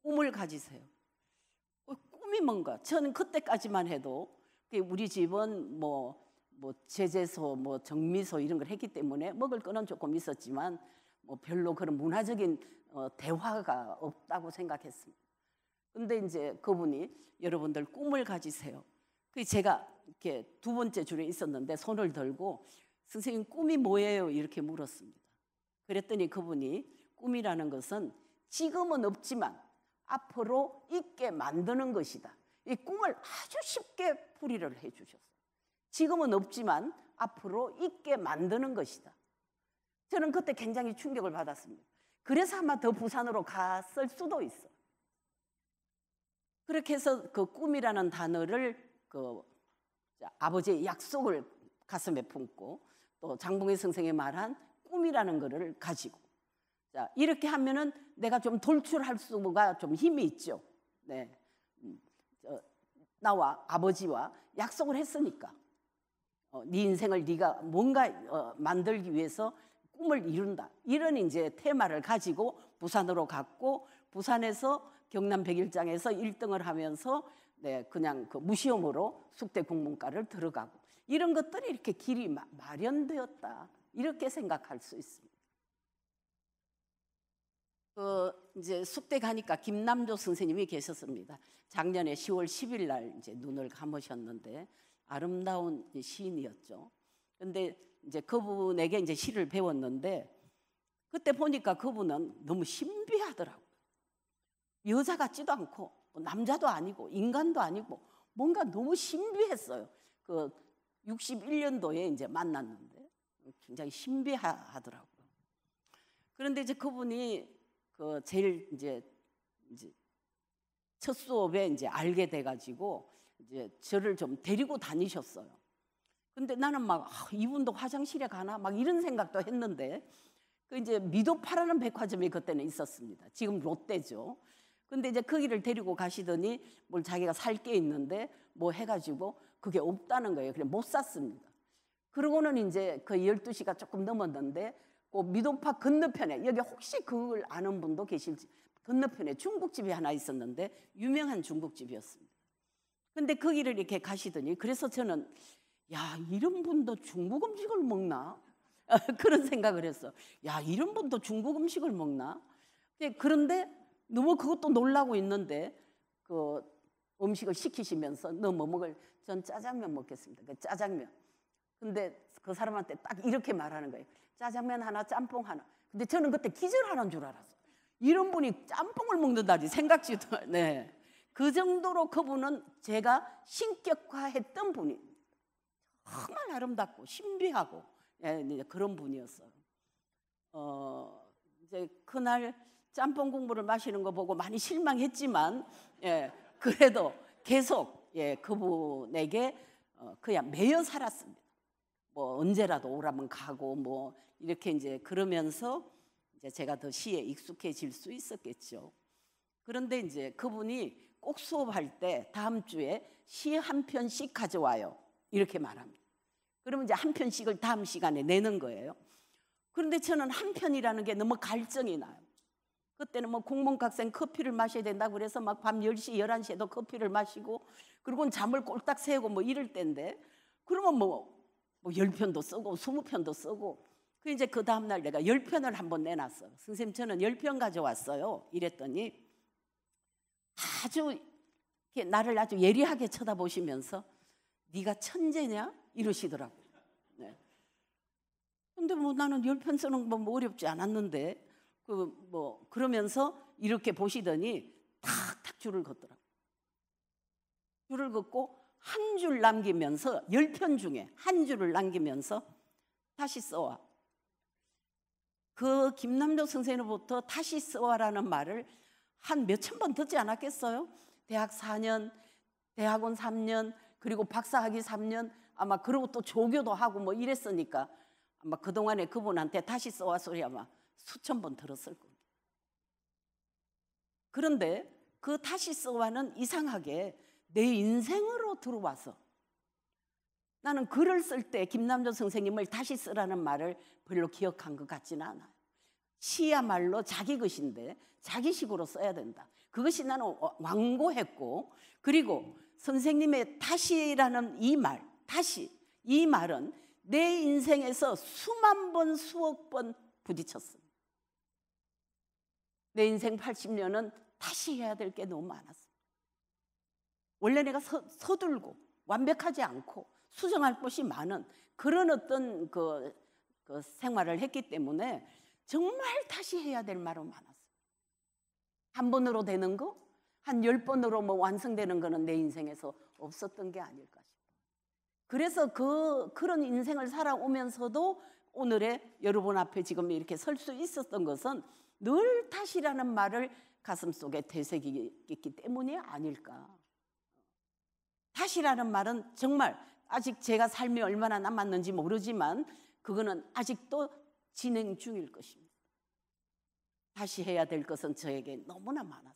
꿈을 가지세요. 꿈이 뭔가? 저는 그때까지만 해도 우리 집은 뭐 제재소, 뭐 정미소 이런 걸 했기 때문에 먹을 거는 조금 있었지만 뭐 별로 그런 문화적인 대화가 없다고 생각했습니다. 근데 이제 그분이 여러분들 꿈을 가지세요. 제가 이렇게 두 번째 줄에 있었는데 손을 들고 선생님 꿈이 뭐예요? 이렇게 물었습니다. 그랬더니 그분이 꿈이라는 것은 지금은 없지만 앞으로 있게 만드는 것이다. 이 꿈을 아주 쉽게 풀이를 해주셨어요. 지금은 없지만 앞으로 있게 만드는 것이다. 저는 그때 굉장히 충격을 받았습니다. 그래서 아마 더 부산으로 갔을 수도 있어. 그렇게 해서 그 꿈이라는 단어를 아버지의 약속을 가슴에 품고 또 장봉희 선생이 말한 꿈이라는 거를 가지고 이렇게 하면은 내가 좀 돌출할 수가 좀 힘이 있죠. 네, 나와 아버지와 약속을 했으니까 네 인생을 네가 뭔가 만들기 위해서 꿈을 이룬다. 이런 이제 테마를 가지고 부산으로 갔고 부산에서 경남 백일장에서 1등을 하면서 그냥 무시험으로 숙대 국문과를 들어가고 이런 것들이 이렇게 길이 마련되었다. 이렇게 생각할 수 있습니다. 이제 숙대 가니까 김남조 선생님이 계셨습니다. 작년에 10월 10일 날 이제 눈을 감으셨는데 아름다운 시인이었죠. 근데 이제 그분에게 이제 시를 배웠는데 그때 보니까 그분은 너무 신비하더라고요. 여자 같지도 않고 남자도 아니고 인간도 아니고 뭔가 너무 신비했어요. 61년도에 이제 만났는데 굉장히 신비하더라고요. 그런데 이제 그분이 제일 이제 첫 수업에 이제 알게 돼가지고 이제 저를 좀 데리고 다니셨어요. 근데 나는 막 이분도 화장실에 가나 막 이런 생각도 했는데 이제 미도파라는 백화점이 그때는 있었습니다. 지금 롯데죠. 근데 이제 거기를 데리고 가시더니 뭘 자기가 살 게 있는데 뭐 해가지고 그게 없다는 거예요. 그냥 못 샀습니다. 그러고는 이제 12시가 조금 넘었는데 그 미도파 건너편에 여기 혹시 그걸 아는 분도 계실지 건너편에 중국집이 하나 있었는데 유명한 중국집이었습니다. 근데 거기를 이렇게 가시더니 그래서 저는 야 이런 분도 중국 음식을 먹나? 그런 생각을 했어. 야 이런 분도 중국 음식을 먹나? 그런데 너무 그것도 놀라고 있는데 음식을 시키시면서 너 뭐 먹을? 전 짜장면 먹겠습니다. 짜장면. 근데 그 사람한테 딱 이렇게 말하는 거예요. 짜장면 하나, 짬뽕 하나. 근데 저는 그때 기절하는 줄 알았어요. 이런 분이 짬뽕을 먹는다니 생각지도. 네. 그 정도로 그분은 제가 신격화했던 분이 정말 아름답고 신비하고 이제 그런 분이었어요. 이제 그날 짬뽕 국물을 마시는 거 보고 많이 실망했지만 그래도 계속 그분에게 그냥 매여 살았습니다. 뭐 언제라도 오라면 가고 뭐 이렇게 이제 그러면서 이제 제가 더 시에 익숙해질 수 있었겠죠. 그런데 이제 그분이 꼭 수업할 때 다음 주에 시 한 편씩 가져와요. 이렇게 말합니다. 그러면 이제 한 편씩을 다음 시간에 내는 거예요. 그런데 저는 한 편이라는 게 너무 갈증이 나요. 그때는 뭐 국문학생 커피를 마셔야 된다고 그래서 막 밤 10시, 11시에도 커피를 마시고 그리고 잠을 꼴딱 새고 뭐 이럴 때인데 그러면 뭐 10편도 쓰고 20편도 쓰고 그 이제 그 다음날 내가 10편을 한번 내놨어요. 선생님 저는 10편 가져왔어요. 이랬더니 아주 나를 아주 예리하게 쳐다보시면서 네가 천재냐? 이러시더라고요. 네. 근데 뭐 나는 10편 쓰는 거 뭐 어렵지 않았는데 그러면서 이렇게 보시더니 탁탁 줄을 걷더라고요. 줄을 걷고 한 줄 남기면서 10편 중에 한 줄을 남기면서 다시 써와. 그 김남조 선생으로부터 다시 써와라는 말을 한 몇천 번 듣지 않았겠어요? 대학 4년, 대학원 3년, 그리고 박사학위 3년 아마 그러고 또 조교도 하고 뭐 이랬으니까 아마 그동안에 그분한테 다시 써와 소리 아마 수천 번 들었을 겁니다. 그런데 그 다시 써와는 이상하게 내 인생으로 들어와서 나는 글을 쓸 때 김남조 선생님을 다시 쓰라는 말을 별로 기억한 것 같지는 않아요. 시야말로 자기 것인데 자기식으로 써야 된다. 그것이 나는 완고했고 그리고 선생님의 다시라는 이 말, 다시 이 말은 내 인생에서 수만 번, 수억 번 부딪혔습니다. 내 인생 80년은 다시 해야 될 게 너무 많았어요. 원래 내가 서툴고 완벽하지 않고 수정할 것이 많은 그런 어떤 그 생활을 했기 때문에 정말 다시 해야 될 말은 많았어요. 한 번으로 되는 거, 한 10번으로 뭐 완성되는 거는 내 인생에서 없었던 게 아닐까 싶어요. 그래서 그런 인생을 살아오면서도 오늘의 여러분 앞에 지금 이렇게 설 수 있었던 것은 늘 다시라는 말을 가슴속에 되새기기 때문이 아닐까. 다시라는 말은 정말 아직 제가 삶이 얼마나 남았는지 모르지만 그거는 아직도 진행 중일 것입니다. 다시 해야 될 것은 저에게 너무나 많았어요.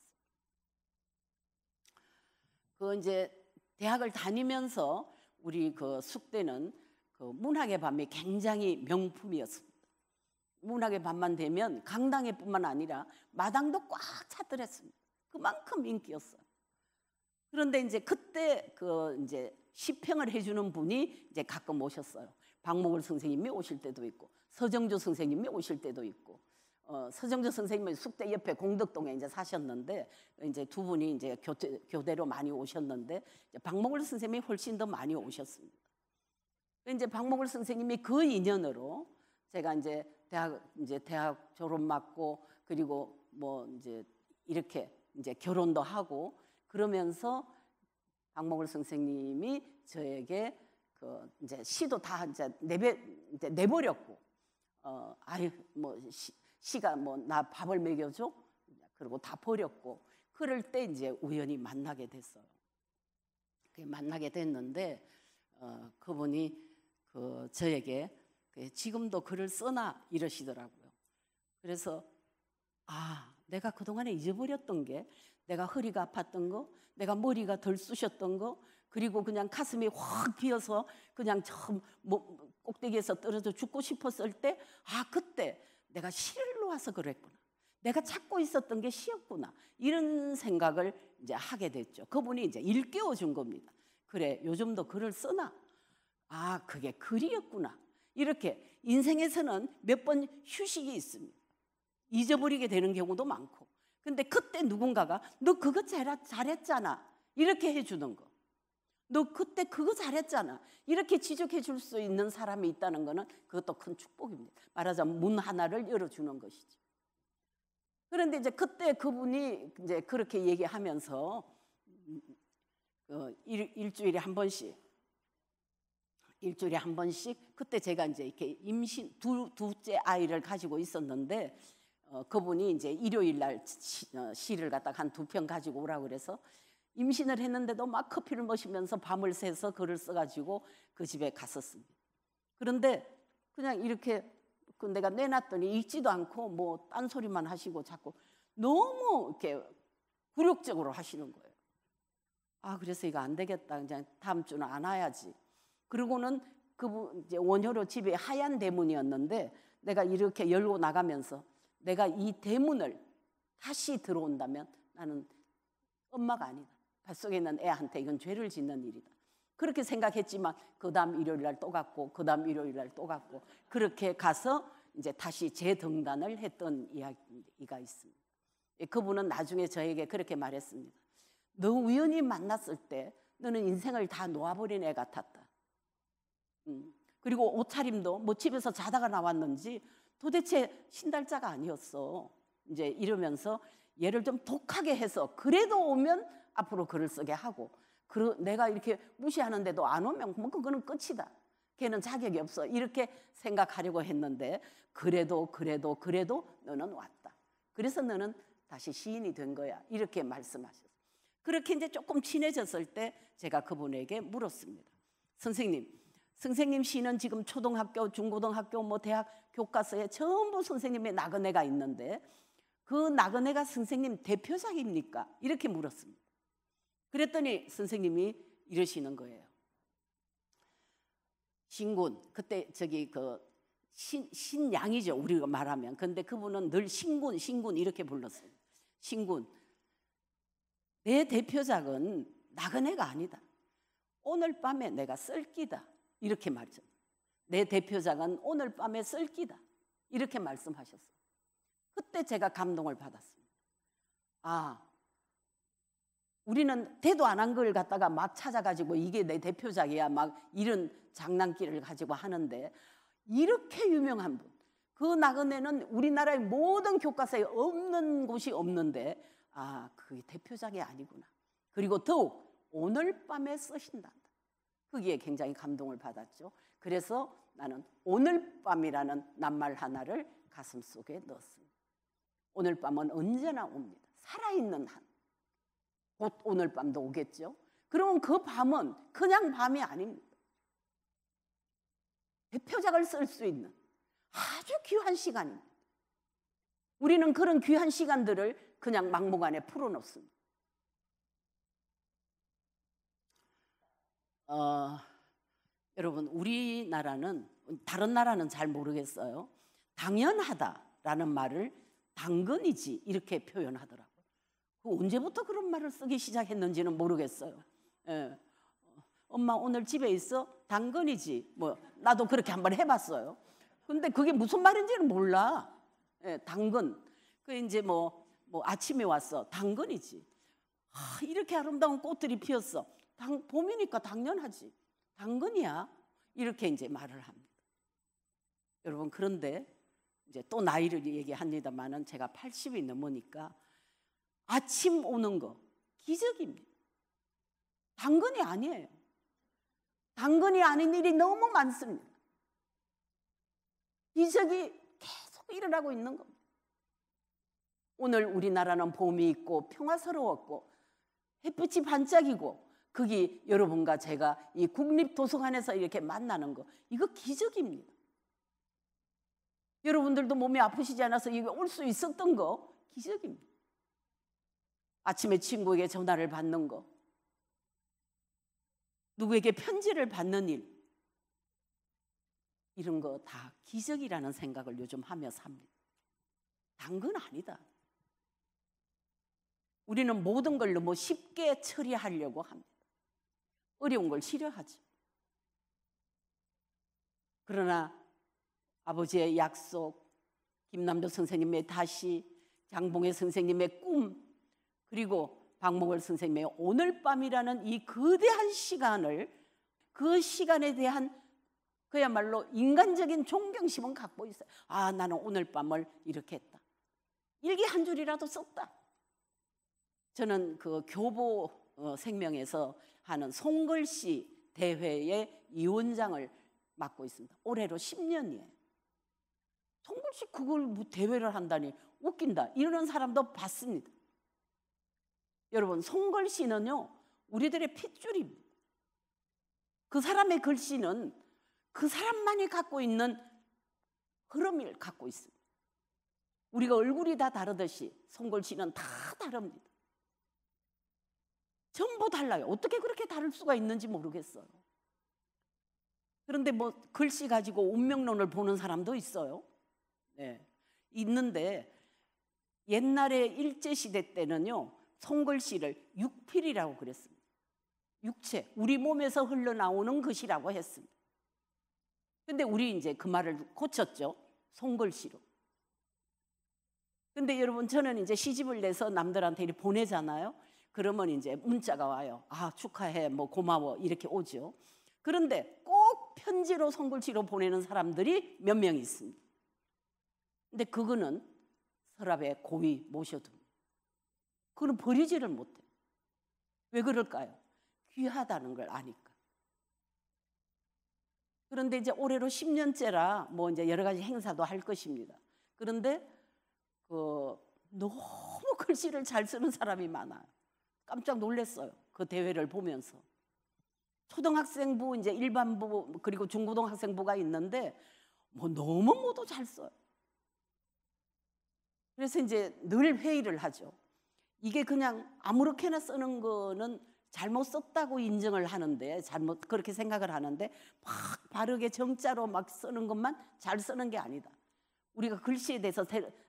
이제 대학을 다니면서 우리 그 숙대는 그 문학의 밤이 굉장히 명품이었습니다. 문학의 밤만 되면 강당에뿐만 아니라 마당도 꽉 차더랬습니다. 그만큼 인기였어요. 그런데 이제 그때 이제 시평을 해주는 분이 이제 가끔 오셨어요. 박목월 선생님이 오실 때도 있고, 서정주 선생님이 오실 때도 있고, 서정주 선생님은 숙대 옆에 공덕동에 이제 사셨는데, 이제 두 분이 이제 교대로 많이 오셨는데, 이제 박목월 선생님이 훨씬 더 많이 오셨습니다. 이제 박목월 선생님이 그 인연으로 제가 이제 대학 졸업 맞고, 그리고 뭐 이제 이렇게 이제 결혼도 하고, 그러면서 박목월 선생님이 저에게 이제 시도 다 이제 내버렸고, 시가 뭐 나 밥을 먹여줘, 그리고 다 버렸고, 그럴 때 이제 우연히 만나게 됐어요. 만나게 됐는데 그분이 저에게 지금도 글을 써나 이러시더라고요. 그래서 내가 그동안에 잊어버렸던 게 내가 허리가 아팠던 거, 내가 머리가 덜 쑤셨던 거, 그리고 그냥 가슴이 확 비어서 그냥 꼭대기에서 떨어져 죽고 싶었을 때 그때 내가 시를 놓아서 그랬구나. 내가 찾고 있었던 게 시였구나. 이런 생각을 이제 하게 됐죠. 그분이 이제 일깨워 준 겁니다. 그래, 요즘도 글을 쓰나? 그게 글이었구나. 이렇게 인생에서는 몇 번 휴식이 있습니다. 잊어버리게 되는 경우도 많고. 근데 그때 누군가가 너 그거 잘했잖아. 이렇게 해주는 거. 너 그때 그거 잘했잖아. 이렇게 지적해 줄 수 있는 사람이 있다는 거는 그것도 큰 축복입니다. 말하자면 문 하나를 열어주는 것이죠. 그런데 이제 그때 그분이 이제 그렇게 얘기하면서 일주일에 한 번씩 일주일에 한 번씩, 그때 제가 이제 이렇게 임신 두째 아이를 가지고 있었는데 그분이 이제 일요일 날 시를 갖다가 한 2편 가지고 오라고 그래서 임신을 했는데도 막 커피를 마시면서 밤을 새서 글을 써가지고 그 집에 갔었습니다. 그런데 그냥 이렇게 내가 내놨더니 읽지도 않고 뭐 딴소리만 하시고 자꾸 너무 이렇게 굴욕적으로 하시는 거예요. 아, 그래서 이거 안 되겠다. 그냥 다음 주는 안 와야지. 그리고는 그분 이제 원효로 집에 하얀 대문이었는데 내가 이렇게 열고 나가면서 내가 이 대문을 다시 들어온다면 나는 엄마가 아니다. 뱃속에 있는 애한테 이건 죄를 짓는 일이다. 그렇게 생각했지만 그 다음 일요일 날 또 갔고 그 다음 일요일 날 또 갔고 그렇게 가서 이제 다시 재등단을 했던 이야기가 있습니다. 그분은 나중에 저에게 그렇게 말했습니다. 너 우연히 만났을 때 너는 인생을 다 놓아버린 애 같았다. 그리고 옷차림도 뭐 집에서 자다가 나왔는지 도대체 신달자가 아니었어. 이제 이러면서 얘를 좀 독하게 해서 그래도 오면 앞으로 글을 쓰게 하고 내가 이렇게 무시하는데도 안 오면 뭐 그거는 끝이다. 걔는 자격이 없어. 이렇게 생각하려고 했는데 그래도 너는 왔다. 그래서 너는 다시 시인이 된 거야. 이렇게 말씀하셨어요. 그렇게 이제 조금 친해졌을 때 제가 그분에게 물었습니다. 선생님 시는 지금 초등학교, 중고등학교, 뭐 대학 교과서에 전부 선생님의 나그네가 있는데 그 나그네가 선생님 대표작입니까? 이렇게 물었습니다. 그랬더니 선생님이 이러시는 거예요. 신군, 그때 저기 그 신양이죠, 우리가 말하면. 근데 그분은 늘 신군 이렇게 불렀어요. 신군, 내 대표작은 나그네가 아니다. 오늘 밤에 내가 쓸 끼다. 이렇게 말이죠. 내 대표작은 오늘 밤에 쓸 끼다. 이렇게 말씀하셨어요. 그때 제가 감동을 받았습니다. 아, 우리는 대도 안 한 걸 갖다가 막 찾아가지고 이게 내 대표작이야 막 이런 장난기를 가지고 하는데 이렇게 유명한 분, 그 나그네는 우리나라의 모든 교과서에 없는 곳이 없는데 아, 그게 대표작이 아니구나. 그리고 더욱 오늘 밤에 쓰신다. 거기에 굉장히 감동을 받았죠. 그래서 나는 오늘 밤이라는 낱말 하나를 가슴속에 넣었습니다. 오늘 밤은 언제나 옵니다. 살아있는 한. 곧 오늘 밤도 오겠죠. 그러면 그 밤은 그냥 밤이 아닙니다. 대표작을 쓸 수 있는 아주 귀한 시간입니다. 우리는 그런 귀한 시간들을 그냥 막무가내 풀어놓습니다. 여러분, 우리나라는, 다른 나라는 잘 모르겠어요. 당연하다라는 말을 당근이지 이렇게 표현하더라고요. 언제부터 그런 말을 쓰기 시작했는지는 모르겠어요. 예. 엄마 오늘 집에 있어? 당근이지. 뭐 나도 그렇게 한번 해봤어요. 근데 그게 무슨 말인지는 몰라. 예, 당근. 그 이제 뭐 아침에 왔어. 당근이지. 아, 이렇게 아름다운 꽃들이 피었어. 봄이니까 당연하지. 당근이야. 이렇게 이제 말을 합니다. 여러분, 그런데 이제 또 나이를 얘기합니다만은 제가 80이 넘으니까 아침 오는 거 기적입니다. 당근이 아니에요. 당근이 아닌 일이 너무 많습니다. 기적이 계속 일어나고 있는 겁니다. 오늘 우리나라는 봄이 있고 평화스러웠고 햇빛이 반짝이고 거기 여러분과 제가 이 국립도서관에서 이렇게 만나는 거, 이거 기적입니다. 여러분들도 몸이 아프시지 않아서 이거 올 수 있었던 거 기적입니다. 아침에 친구에게 전화를 받는 거, 누구에게 편지를 받는 일, 이런 거 다 기적이라는 생각을 요즘 하며 삽니다. 당근 아니다. 우리는 모든 걸 너무 쉽게 처리하려고 합니다. 어려운 걸 싫어하죠. 그러나 아버지의 약속, 김남도 선생님의 다시, 장봉혜 선생님의 꿈, 그리고 박목월 선생님의 오늘 밤이라는 이 거대한 시간을, 그 시간에 대한 그야말로 인간적인 존경심은 갖고 있어요. 아, 나는 오늘 밤을 이렇게 했다. 일기 한 줄이라도 썼다. 저는 그 교보 생명에서 하는 송글씨 대회에 위원장을 맡고 있습니다. 올해로 10년이에요. 송글씨 그걸 뭐 대회를 한다니 웃긴다 이러는 사람도 봤습니다. 여러분, 송글씨는요 우리들의 핏줄입니다. 그 사람의 글씨는 그 사람만이 갖고 있는 흐름을 갖고 있습니다. 우리가 얼굴이 다 다르듯이 송글씨는 다 다릅니다. 전부 달라요. 어떻게 그렇게 다를 수가 있는지 모르겠어요. 그런데 뭐 글씨 가지고 운명론을 보는 사람도 있어요. 네, 있는데 옛날에 일제시대 때는요 송글씨를 육필이라고 그랬습니다. 육체, 우리 몸에서 흘러나오는 것이라고 했습니다. 근데 우리 이제 그 말을 고쳤죠. 송글씨로. 근데 여러분, 저는 이제 시집을 내서 남들한테 이렇게 보내잖아요. 그러면 이제 문자가 와요. 아, 축하해, 뭐 고마워, 이렇게 오죠. 그런데 꼭 편지로 송글씨로 보내는 사람들이 몇 명 있습니다. 근데 그거는 서랍에 고이 모셔둡니다. 그거는 버리지를 못해요. 왜 그럴까요? 귀하다는 걸 아니까. 그런데 이제 올해로 10년째라 뭐 이제 여러 가지 행사도 할 것입니다. 그런데 너무 글씨를 잘 쓰는 사람이 많아요. 깜짝 놀랐어요. 그 대회를 보면서. 초등학생부, 이제 일반부, 그리고 중고등학생부가 있는데 뭐 너무 모두 잘 써요. 그래서 이제 늘 회의를 하죠. 이게 그냥 아무렇게나 쓰는 거는 잘못 썼다고 인정을 하는데, 잘못 그렇게 생각을 하는데 막 바르게 정자로 막 쓰는 것만 잘 쓰는 게 아니다. 우리가 글씨에 대해서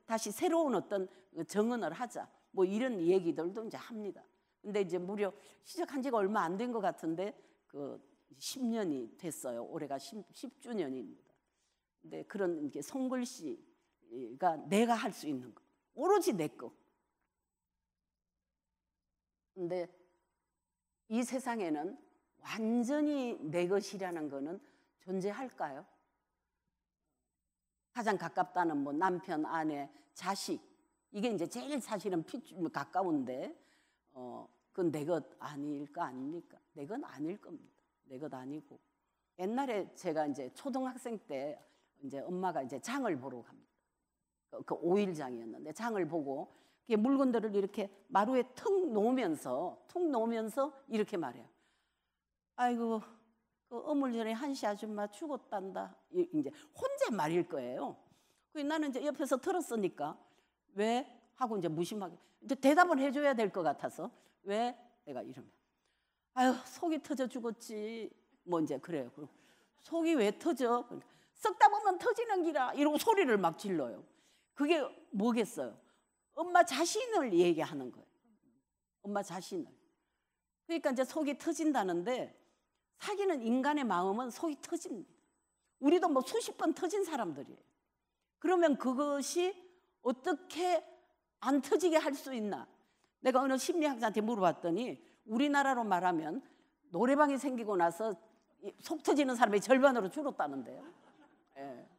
다시 새로운 어떤 정언을 하자. 뭐 이런 얘기들도 이제 합니다. 근데 이제 무려 시작한 지가 얼마 안 된 것 같은데 10년이 됐어요. 올해가 10주년입니다. 근데 그런 이렇게 손글씨가 내가 할 수 있는 거, 오로지 내 거. 근데 이 세상에는 완전히 내 것이라는 거는 존재할까요? 가장 가깝다는 뭐 남편, 아내, 자식, 이게 이제 제일 사실은 가까운데 그건 내 것 아닐까 아닙니까? 내 건 아닐 겁니다. 내 것 아니고. 옛날에 제가 이제 초등학생 때 이제 엄마가 이제 장을 보러 갑니다. 그 5일장이었는데 장을 보고 물건들을 이렇게 마루에 툭 놓으면서 이렇게 말해요. 아이고, 그 어물 전에 한시 아줌마 죽었단다. 이제 혼자 말일 거예요. 나는 이제 옆에서 들었으니까 왜? 하고 이제 무심하게 이제 대답을 해줘야 될 것 같아서 왜? 내가 이러면 아유, 속이 터져 죽었지. 뭐 이제 그래요. 그럼 속이 왜 터져? 썩다 보면 터지는 기라. 이러고 소리를 막 질러요. 그게 뭐겠어요? 엄마 자신을 얘기하는 거예요. 엄마 자신을. 그러니까 이제 속이 터진다는데, 사귀는 인간의 마음은 속이 터집니다. 우리도 뭐 수십 번 터진 사람들이에요. 그러면 그것이 어떻게 안 터지게 할 수 있나? 내가 어느 심리학자한테 물어봤더니 우리나라로 말하면 노래방이 생기고 나서 속 터지는 사람이 절반으로 줄었다는데요. 예.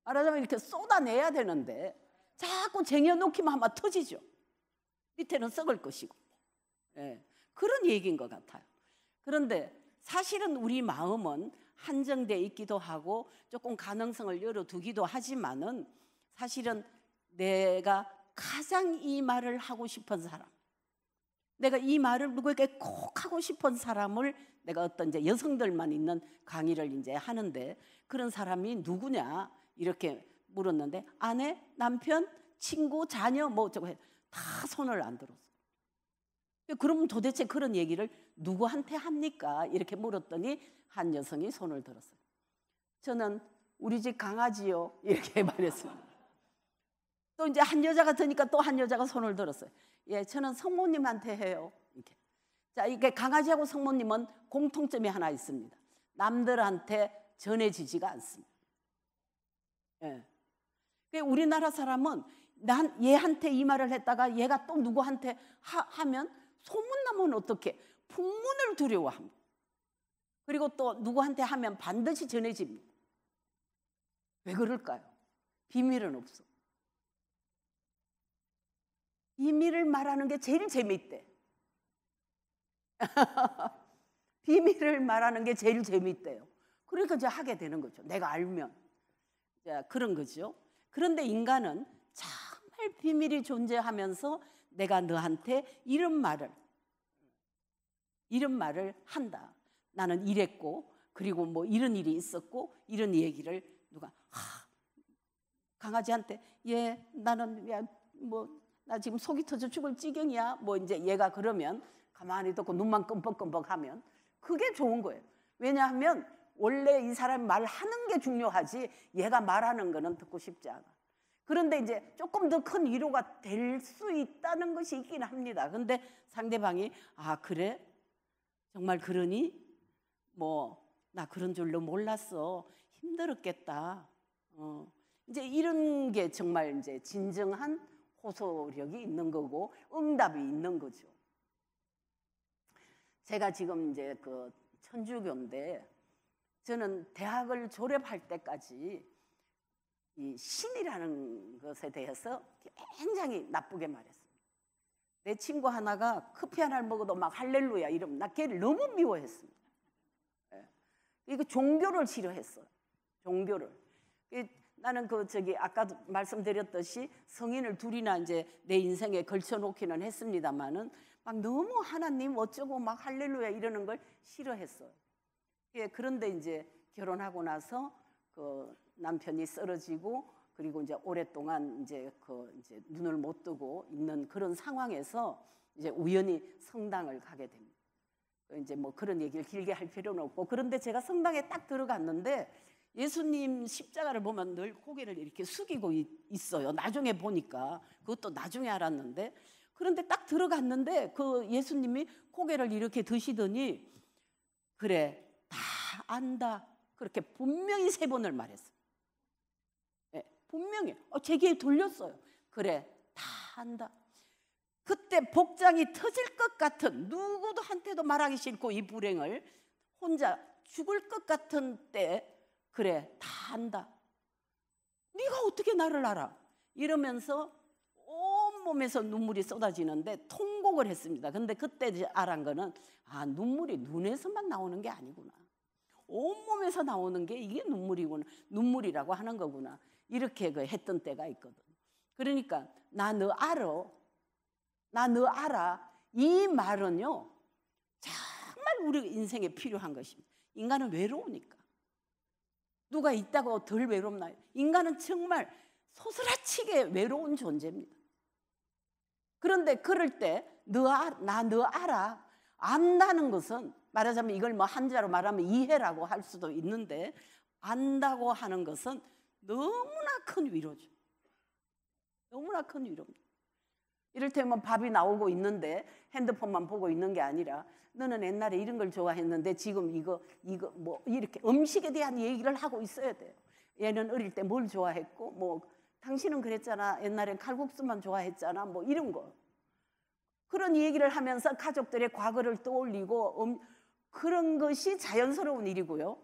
말하자면 이렇게 쏟아내야 되는데 자꾸 쟁여놓기만 하면 터지죠. 밑에는 썩을 것이고. 예. 그런 얘기인 것 같아요. 그런데 사실은 우리 마음은 한정되어 있기도 하고 조금 가능성을 열어두기도 하지만은, 사실은 내가 가장 이 말을 하고 싶은 사람, 내가 이 말을 누구에게 꼭 하고 싶은 사람을 내가 어떤 이제 여성들만 있는 강의를 이제 하는데, 그런 사람이 누구냐 이렇게 물었는데 아내, 남편, 친구, 자녀 뭐 저거 다 손을 안 들었어. 그러면 도대체 그런 얘기를 누구한테 합니까? 이렇게 물었더니 한 여성이 손을 들었어요. 저는 우리 집 강아지요 이렇게 말했습니다. 또 이제 한 여자가 드니까 또 한 여자가 손을 들었어요. 예, 저는 성모님한테 해요. 이렇게. 자, 이게 강아지하고 성모님은 공통점이 하나 있습니다. 남들한테 전해지지가 않습니다. 예. 우리나라 사람은 난 얘한테 이 말을 했다가 얘가 또 누구한테 하면 소문나면 어떻게? 풍문을 두려워합니다. 그리고 또 누구한테 하면 반드시 전해집니다. 왜 그럴까요? 비밀은 없어. 비밀을 말하는 게 제일 재미있대. 비밀을 말하는 게 제일 재밌대요. 그러니까 이제 하게 되는 거죠. 내가 알면. 자, 그런 거죠. 그런데 인간은 정말 비밀이 존재하면서 내가 너한테 이런 말을 한다. 나는 이랬고, 그리고 뭐 이런 일이 있었고, 이런 얘기를 누가 강아지한테 나는 나 지금 속이 터져 죽을 지경이야. 뭐 이제 얘가 그러면 가만히 듣고 눈만 끔뻑끔뻑하면 그게 좋은 거예요. 왜냐하면 원래 이 사람이 말하는 게 중요하지 얘가 말하는 거는 듣고 싶지 않아. 그런데 이제 조금 더 큰 위로가 될 수 있다는 것이 있긴 합니다. 근데 상대방이 그래? 정말 그러니? 나 그런 줄로 몰랐어. 힘들었겠다. 이제 이런 게 정말 이제 진정한 호소력이 있는 거고 응답이 있는 거죠. 제가 지금 이제 그 천주교인데 저는 대학을 졸업할 때까지 이 신이라는 것에 대해서 굉장히 나쁘게 말했습니다. 내 친구 하나가 커피 하나를 먹어도 막 할렐루야 이러면 나 걔를 너무 미워했습니다. 이거 종교를 싫어했어요. 종교를. 나는 아까도 말씀드렸듯이 성인을 둘이나 이제 내 인생에 걸쳐놓기는 했습니다만은 막 너무 하나님 어쩌고 막 할렐루야 이러는 걸 싫어했어요. 그런데 이제 결혼하고 나서 그 남편이 쓰러지고 그리고 이제 오랫동안 이제 눈을 못 뜨고 있는 그런 상황에서 이제 우연히 성당을 가게 됩니다. 이제 뭐 그런 얘기를 길게 할 필요는 없고 그런데 제가 성당에 딱 들어갔는데 예수님 십자가를 보면 늘 고개를 이렇게 숙이고 있어요. 나중에 보니까 그것도 나중에 알았는데 그런데 딱 들어갔는데 그 예수님이 고개를 이렇게 드시더니 그래 다 안다 그렇게 분명히 3번을 말했어요. 분명히 제 귀에 들렸어요. 그래 다 안다. 그때 복장이 터질 것 같은 누구도 한테도 말하기 싫고 이 불행을 혼자 죽을 것 같은 때 그래 다 안다. 네가 어떻게 나를 알아? 이러면서 온몸에서 눈물이 쏟아지는데 통곡을 했습니다. 근데 그때 이제 알은 거는 눈물이 눈에서만 나오는 게 아니구나. 온몸에서 나오는 게 이게 눈물이구나. 눈물이라고 하는 거구나. 이렇게 했던 때가 있거든. 그러니까 나 너 알아. 나 너 알아. 이 말은요. 정말 우리 인생에 필요한 것입니다. 인간은 외로우니까. 누가 있다고 덜 외롭나요? 인간은 정말 소스라치게 외로운 존재입니다. 그런데 그럴 때 나 너 알아. 안다는 것은 말하자면 이걸 뭐 한자로 말하면 이해라고 할 수도 있는데 안다고 하는 것은 너무나 큰 위로죠. 너무나 큰 위로입니다. 이를테면 밥이 나오고 있는데 핸드폰만 보고 있는 게 아니라 너는 옛날에 이런 걸 좋아했는데 지금 이거 뭐 이렇게 음식에 대한 얘기를 하고 있어야 돼요. 얘는 어릴 때 뭘 좋아했고 뭐 당신은 그랬잖아. 옛날엔 칼국수만 좋아했잖아. 뭐 이런 거. 그런 얘기를 하면서 가족들의 과거를 떠올리고 그런 것이 자연스러운 일이고요.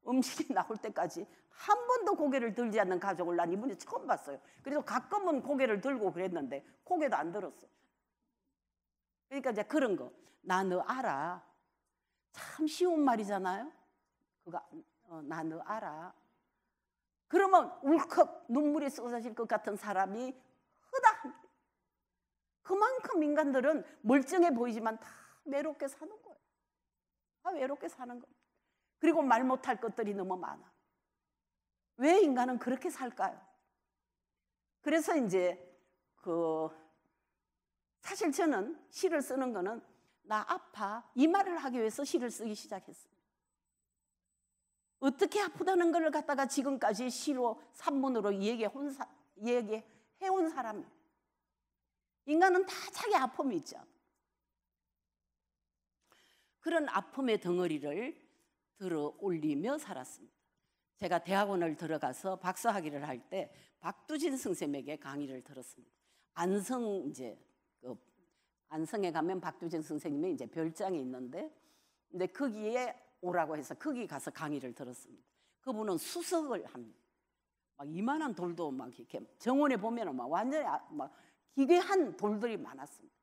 음식이 나올 때까지 한 번도 고개를 들지 않는 가족을 난 이번에 처음 봤어요. 그래서 가끔은 고개를 들고 그랬는데 고개도 안 들었어. 그러니까 이제 그런 거. 나 너 알아. 참 쉬운 말이잖아요. 나 너 알아. 그러면 울컥 눈물이 쏟아질 것 같은 사람이 허다합니다. 그만큼 인간들은 멀쩡해 보이지만 다 외롭게 사는 거예요. 다 외롭게 사는 겁니다. 그리고 말 못할 것들이 너무 많아. 왜 인간은 그렇게 살까요? 그래서 이제 사실 저는 시를 쓰는 거는 나 아파 이 말을 하기 위해서 시를 쓰기 시작했어요. 어떻게 아프다는 걸 갖다가 지금까지 시로 산문으로 얘기해온 사람이에요. 인간은 다 자기 아픔이 있죠. 그런 아픔의 덩어리를 들어 올리며 살았습니다. 제가 대학원을 들어가서 박사학위를 할 때 박두진 선생님에게 강의를 들었습니다. 안성에 가면 박두진 선생님의 이제 별장이 있는데, 근데 거기에 오라고 해서 거기 가서 강의를 들었습니다. 그분은 수석을 합니다. 막 이만한 돌도 막 이렇게 정원에 보면은 막 완전히 막 기괴한 돌들이 많았습니다.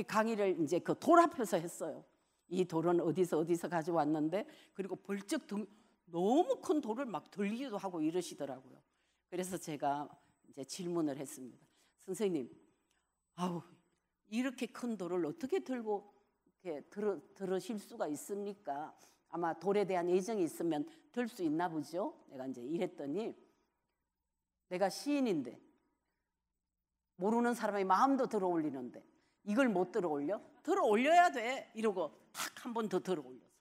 강의를 이제 그 돌 앞에서 했어요. 이 돌은 어디서 가져왔는데, 그리고 벌쩍 너무 큰 돌을 막 들기도 하고 이러시더라고요. 그래서 제가 이제 질문을 했습니다. 선생님, 아우, 이렇게 큰 돌을 어떻게 들고 이렇게 들으실 수가 있습니까? 아마 돌에 대한 애정이 있으면 들 수 있나 보죠. 내가 이제 이랬더니, 내가 시인인데 모르는 사람의 마음도 들어 올리는데 이걸 못 들어 올려? 들어 올려야 돼. 이러고 탁 한 번 더 들어 올렸어.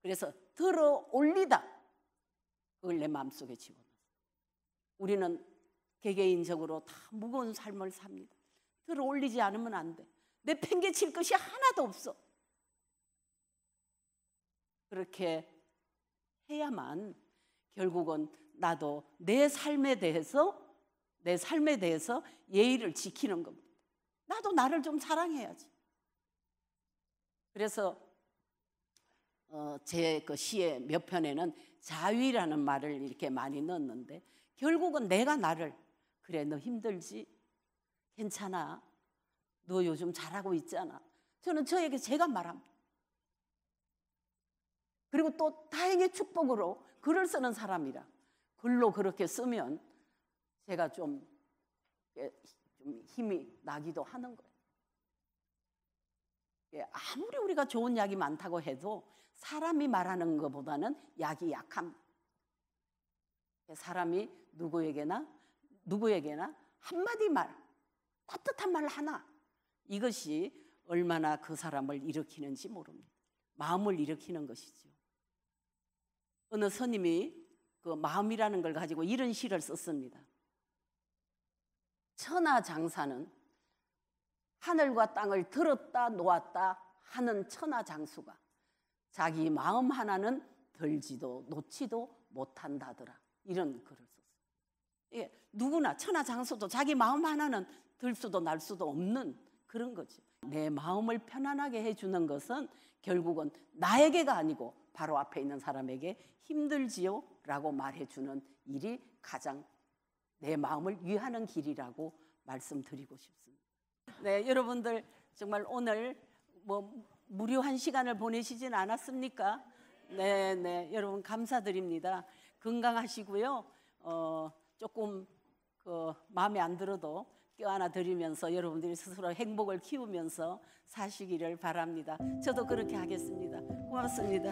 그래서 들어 올리다, 그걸 내 마음속에 집어넣었어. 우리는 개개인적으로 다 무거운 삶을 삽니다. 들어 올리지 않으면 안 돼. 내 팽개칠 것이 하나도 없어. 그렇게 해야만 결국은 나도 내 삶에 대해서 예의를 지키는 겁니다. 나도 나를 좀 사랑해야지. 그래서 제 그 시의 몇 편에는 자위라는 말을 이렇게 많이 넣었는데, 결국은 내가 나를, 그래 너 힘들지? 괜찮아. 너 요즘 잘하고 있잖아. 저는 저에게 제가 말합니다. 그리고 또 다행의 축복으로 글을 쓰는 사람이라 글로 그렇게 쓰면 제가 좀 힘이 나기도 하는 거예요. 아무리 우리가 좋은 약이 많다고 해도 사람이 말하는 것보다는 약이 약합니다. 사람이 누구에게나 한마디 말, 따뜻한 말 하나, 이것이 얼마나 그 사람을 일으키는지 모릅니다. 마음을 일으키는 것이죠. 어느 스님이 그 마음이라는 걸 가지고 이런 시를 썼습니다. 천하장사는 하늘과 땅을 들었다 놓았다 하는 천하장수가 자기 마음 하나는 들지도 놓지도 못한다더라. 이런 글을 썼어요. 누구나 천하장수도 자기 마음 하나는 들 수도 날 수도 없는 그런 거죠. 내 마음을 편안하게 해주는 것은 결국은 나에게가 아니고 바로 앞에 있는 사람에게 힘들지요? 라고 말해주는 일이 가장 내 마음을 위하는 길이라고 말씀드리고 싶습니다. 네, 여러분들 정말 오늘 무료한 시간을 보내시진 않았습니까? 네, 여러분 감사드립니다. 건강하시고요. 조금 마음에 안 들어도 껴안아 드리면서 여러분들이 스스로 행복을 키우면서 사시기를 바랍니다. 저도 그렇게 하겠습니다. 고맙습니다.